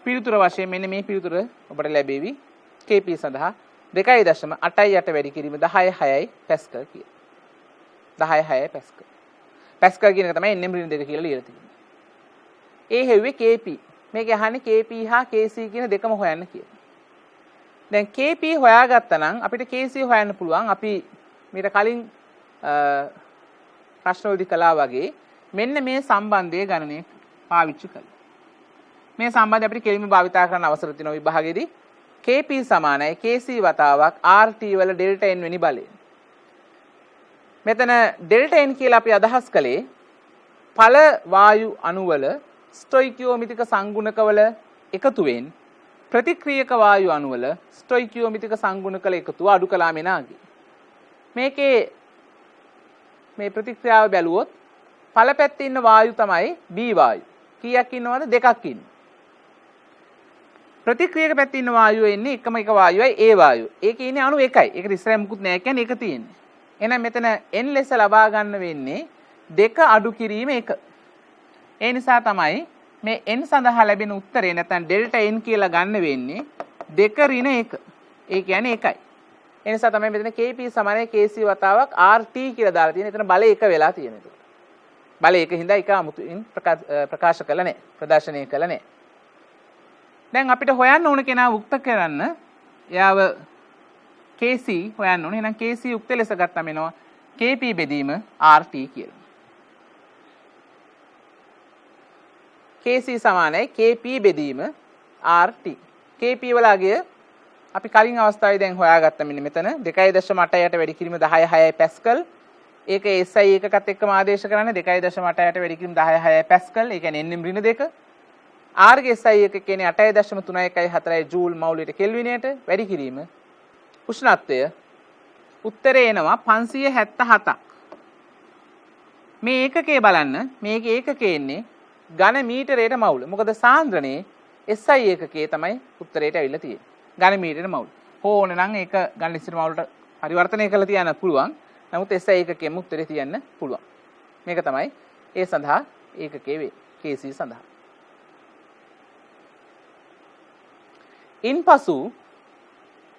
පිළිතුර වශයෙන් මෙන්න මේ පිළිතුර ඔබට ලැබෙවි. kp සඳහා 2.88 වැඩි කිරීම 10.6යි පැස්කල් කිය. 10.6යි පැස්කල්. පැස්කල් කියන එක තමයි nm ඍණ 2 කියලා ලියලා තියෙන්නේ. ඒ හැව්වේ kp. මේක අහන්නේ kp හා kc කියන දෙකම හොයන්න කියලා. දැන් kp හොයාගත්තා නම් අපිට kc හොයන්න පුළුවන්. අපි මීට කලින් ප්‍රශ්නවලදී කළා වගේ මෙන්න මේ සම්බන්ධය ගණනය පාවිච්චි කළා. මේ සම්බන්ධය අපිට කෙලින්ම භාවිතා කරන්න අවසර තියෙනවා විභාගයේදී. kp සමානයි kc වතාවක් rt වල ඩෙල්ටා n වෙනි බලය. මෙතන ඩෙල්ටා n කියලා අපි අදහස් කළේ පළ වායු අණුවල ස්ටොයිකියෝමිතික සංගුණකවල එකතුවෙන් ප්‍රතික්‍රියක වායු අණුවල ස්ටොයිකියෝමිතික සංගුණකල එකතුව අඩු කළාම එනාගේ. මේකේ මේ ප්‍රතික්‍රියාව බැලුවොත් පළ පැත්තේ ඉන්න වායු තමයි b වායු. කීයක් ඉන්නවද? දෙකක් ඉන්නවා. ප්‍රතික්‍රියක පැත්තේ ඉන්න වායුව එන්නේ එකම එක වායුවයි a වායුව. ඒකේ ඉන්නේ අණු එකයි. ඒකට ඉස්සරහ මුකුත් නැහැ කියන්නේ ඒක තියෙන්නේ. එහෙනම් මෙතන n ලෙස ලබා ගන්න වෙන්නේ 2 අඩු කිරීම 1. ඒ නිසා තමයි මේ n සඳහා ලැබෙන උත්තරේ නැත්නම් ඩෙල්ටා n කියලා ගන්න වෙන්නේ 2 ඍණ 1. ඒ කියන්නේ 1යි. ඒ නිසා තමයි මෙතන kp සමානයි kc වතාවක් rt කියලා දාලා තියෙන්නේ. එතන බලය 1 වෙලා තියෙනවා. බලය 1 හින්දා එක අමුතුවෙන් ප්‍රකාශ කළ නැහැ. ප්‍රදර්ශනය කළ නැහැ. දැන් අපිට හොයන්න ඕන කෙනා උක්ත කරන්න එයාව kc හොයන්න ඕනේ. එහෙනම් kc උක්ත ලෙස ගත්තම එනවා kp බෙදීම rt කියලා. kc සමානයි kp බෙදීම rt. kp වල අගය අපි කලින් අවස්ථාවේ දැන් හොයාගත්ත මෙන්න මෙතන 2.88 වැඩි කිරීම 10.6යි පැස්කල්. ඒක SI එකකත් එක්කම ආදේශ කරන්නේ 2.88 වැඩි කිරීම 10.6යි පැස්කල්. ඒ කියන්නේ nm ඍණ 2. R ගේ SI එක කියන්නේ 8.314 ජූල් මවුලට කෙල්විනයට වැඩි කිරීම උෂ්ණත්වය උත්තරේ එනවා 577ක්. මේ ඒකකේ බලන්න මේකේ ඒකකේ ඉන්නේ ඝන මීටරයට මවුල. මොකද සාන්ද්‍රණයේ SI ඒකකයේ තමයි උත්තරේට ඇවිල්ලා තියෙන්නේ. ඝන මීටරයට මවුල. ඕනේ නම් ඒක ඝන ලිසිර මවුලට පරිවර්තනය කරලා තියන්න පුළුවන්. නමුත් SI ඒකකයෙන් උත්තරේ තියන්න පුළුවන්. මේක තමයි ඒ සඳහා ඒකකයේ වේ. kc සඳහා. ඉන්පසු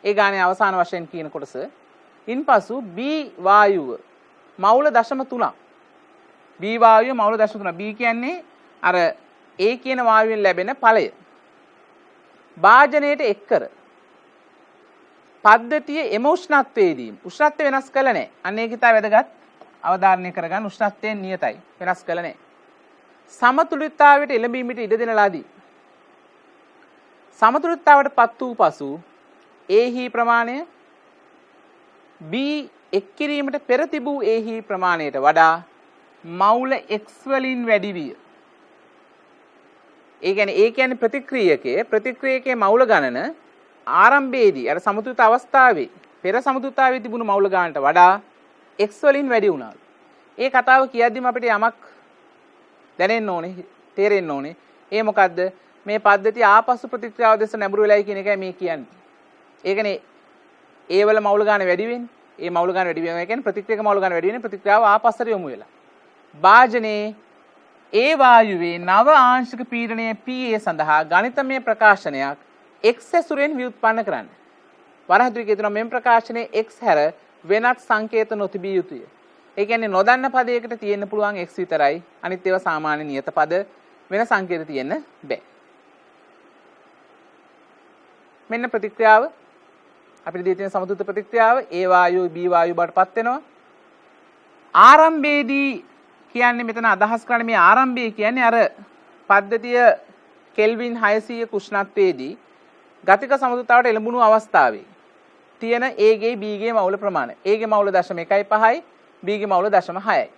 ඒ ගානේ අවසාන වශයෙන් කියන කොටස ඉන්පසු b වායුව මවුල 0.3. b වායුව මවුල 0.3. b කියන්නේ අර a කියන වායුවෙන් ලැබෙන ඵලය. භාජනයේට එක් කර පද්ධතිය එම උෂ්ණත්වයේදී උෂ්ණත්වය වෙනස් කළ නැහැ. අන්න ඒක ඉතා වැදගත් අවධාරණය කරගන්න උෂ්ණත්වයෙන් නියතයි. වෙනස් කළ නැහැ. සමතුලිතතාවයට එළඹීමට ඉඩ දෙන ලදී. සමතුලිතතාවයටපත් වූ පසු Aහි ප්‍රමාණය B එක් කිරීමට පෙර තිබූ Aහි ප්‍රමාණයට වඩා මවුල x වලින් වැඩි විය. ඒ කියන්නේ ප්‍රතික්‍රියකයේ මවුල ගණන ආරම්භයේදී අර සමතුලිත අවස්ථාවේ පෙර සමතුලිතතාවයේ තිබුණු මවුල ගණනට වඩා x වලින් වැඩි වුණා. ඒ කතාව කියද්දිම අපිට යමක් දැනෙන්න ඕනේ, තේරෙන්න ඕනේ. ඒ මොකද්ද? මේ පද්ධතිය ආපසු ප්‍රතික්‍රියාව දෙස නැඹුරු වෙලයි කියන එකයි මේ කියන්නේ. ඒ කියන්නේ ඒ වල මවුල ගණන වැඩි වෙන්නේ. ඒ මවුල ගණන වැඩි වෙනවා කියන්නේ ප්‍රතික්‍රියක මවුල ගණන වැඩි වෙන්නේ ප්‍රතික්‍රියාව ආපස්සට යොමු වෙලා. භාජනයේ ඒ වායුවේ නව ආංශික පීඩනය Pa සඳහා ගණිතමය ප්‍රකාශනයක් x ඇසුරෙන් ව්‍යුත්පන්න කරන්න. වරහතුරු කියනවා මෙම ප්‍රකාශනයේ x හැර වෙනත් සංකේත නොතිබිය යුතුය. ඒ කියන්නේ නොදන්න පදයකට තියෙන්න පුළුවන් x විතරයි. අනිත් ඒවා සාමාන්‍ය නියත පද වෙන සංකේත තියෙන්න බෑ. මෙන්න ප්‍රතික්‍රියාව අපිට දී තියෙන සමතුලිත ප්‍රතික්‍රියාව A වායුව B වායුව බවට පත් වෙනවා. ආරම්භයේදී කියන්නේ මෙතන අදහස් කරන්නේ මේ ආරම්භය කියන්නේ අර පද්ධතිය කෙල්වින් 600 උෂ්ණත්වයේදී ගතික සමතුලිතතාවට එළඹුණු අවස්ථාවේ තියෙන A ගේ B ගේ මවුල ප්‍රමාණය. A ගේ මවුල 0.15යි B ගේ මවුල 0.6යි.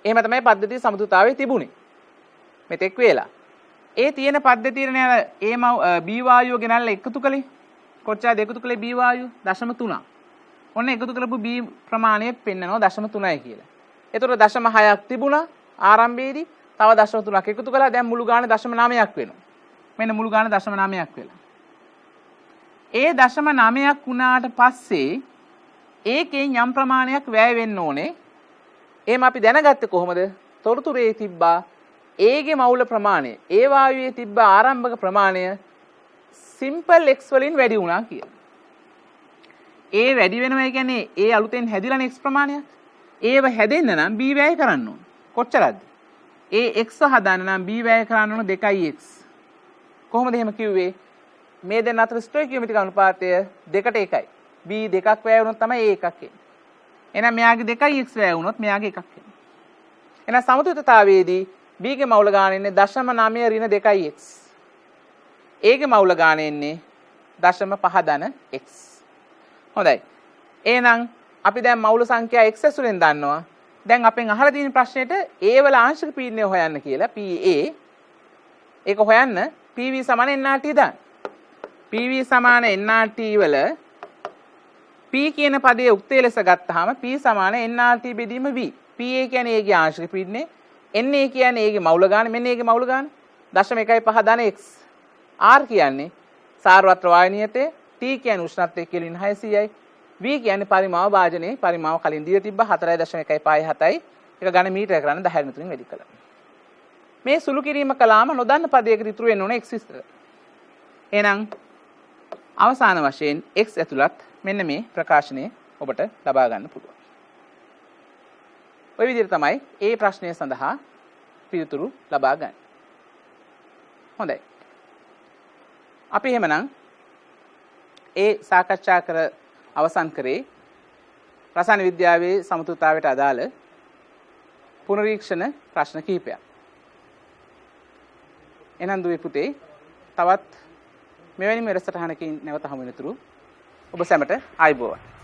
එහෙම තමයි පද්ධතිය සමතුලිතතාවයේ තිබුණේ. මෙතෙක් වේලා. ඒ තියෙන පද්ධතියනේ අර B වායුව ගෙනල්ලා එකතු කළේ. කොච්චරද එකතු කළේ B වායුව? 0.3. ඔන්න එකතු කරපු B ප්‍රමාණය පෙන්නනවා 0.3යි කියලා. එතකොට 0.6ක් තිබුණා ආරම්භයේදී. තව 0.3ක් එකතු කළා. දැන් මුළු ගාන 0.9ක් වෙනවා. මෙන්න මුළු ගාන 0.9ක් වෙලා. ඒ 0.9ක් වුණාට පස්සේ ඒකෙන් යම් ප්‍රමාණයක් වැය වෙන්න ඕනේ. එහෙම අපි දැනගත්තේ කොහොමද? තොරතුරේ තිබ්බා A ගේ මවුල ප්‍රමාණය, ඒ වායුවේ තිබ්බ ආරම්භක ප්‍රමාණය සිම්පල් x වලින් වැඩි වුණා කියලා. ඒ වැඩි වෙනවා කියන්නේ ඒ අලුතෙන් හැදිලානේ x ප්‍රමාණයක්. ඒව හැදෙන්න නම් b වැය කරන්න ඕන. කොච්චරද? ඒ x හදන්න නම් b වැය කරන්න ඕන 2x. කොහොමද එහෙම කිව්වේ? මේ දෙන්න අතර ස්ටොයිකියෝමෙට්‍රික් අනුපාතය 2ට 1යි. b 2ක් වැය වුණොත් තමයි a 1ක් එන්නේ. එහෙනම් මෙයාගේ 2x වැය වුණොත් මෙයාගේ 1ක් එන්නේ. එහෙනම් සමතුලිතතාවයේදී b ගේ මවුල ගාන එන්නේ 0.9 ඍණ 2x. a ගේ මවුල ගාන එන්නේ 0.5 x. හොඳයි. එහෙනම් අපි දැන් මවුල සංඛ්‍යා x ඇසුරෙන් දන්නවා. දැන් අපෙන් අහලා තියෙන ප්‍රශ්නෙට a වල ආංශික පීඩනය හොයන්න කියලා Pa. ඒක හොයන්න PV සමාන nRT දාන්න. PV සමාන nRT වල P කියන පදයේ උක්තය ලෙස ගත්තාම P සමාන nRT බෙදීම V. Pa කියන්නේ a ගේ ආංශික පීඩනය. Na කියන්නේ a ගේ මවුල ගාන. මෙන්න a ගේ මවුල ගාන 0.15 x. R කියන්නේ සාරවත්‍ර වායු නියතය. T කියන්නේ උෂ්ණත්වය කෙල්වින් 600යි. V කියන්නේ පරිමාව භාජනයේ පරිමාව කලින් දීලා තිබ්බා 4.157යි. ඒක ඝන මීටර කරන්න 10 මෙතනින් වැඩි කළා. මේ සුළු කිරීම කළාම නොදන්න පදයකට ඉතුරු වෙන්න ඕන x විස්තර. එහෙනම් අවසාන වශයෙන් x ඇතුළත් මෙන්න මේ ප්‍රකාශනය ඔබට ලබා ගන්න පුළුවන්. ওই විදිහට තමයි ඒ ප්‍රශ්නය සඳහා පිළිතුරු ලබා ගන්න. හොඳයි. අපි එහෙමනම් ඒ සාකච්ඡා කර අවසන් කරේ රසායන විද්‍යාවේ සමතුලිතතාවයට අදාළ පුනරීක්ෂණ ප්‍රශ්න කිහිපයක්. එහෙනම් දුවේ පුතේ තවත් මෙවැනි වැඩසටහනකින් නැවත හමු වෙනතුරු ඔබ සැමට ආයුබෝවන්.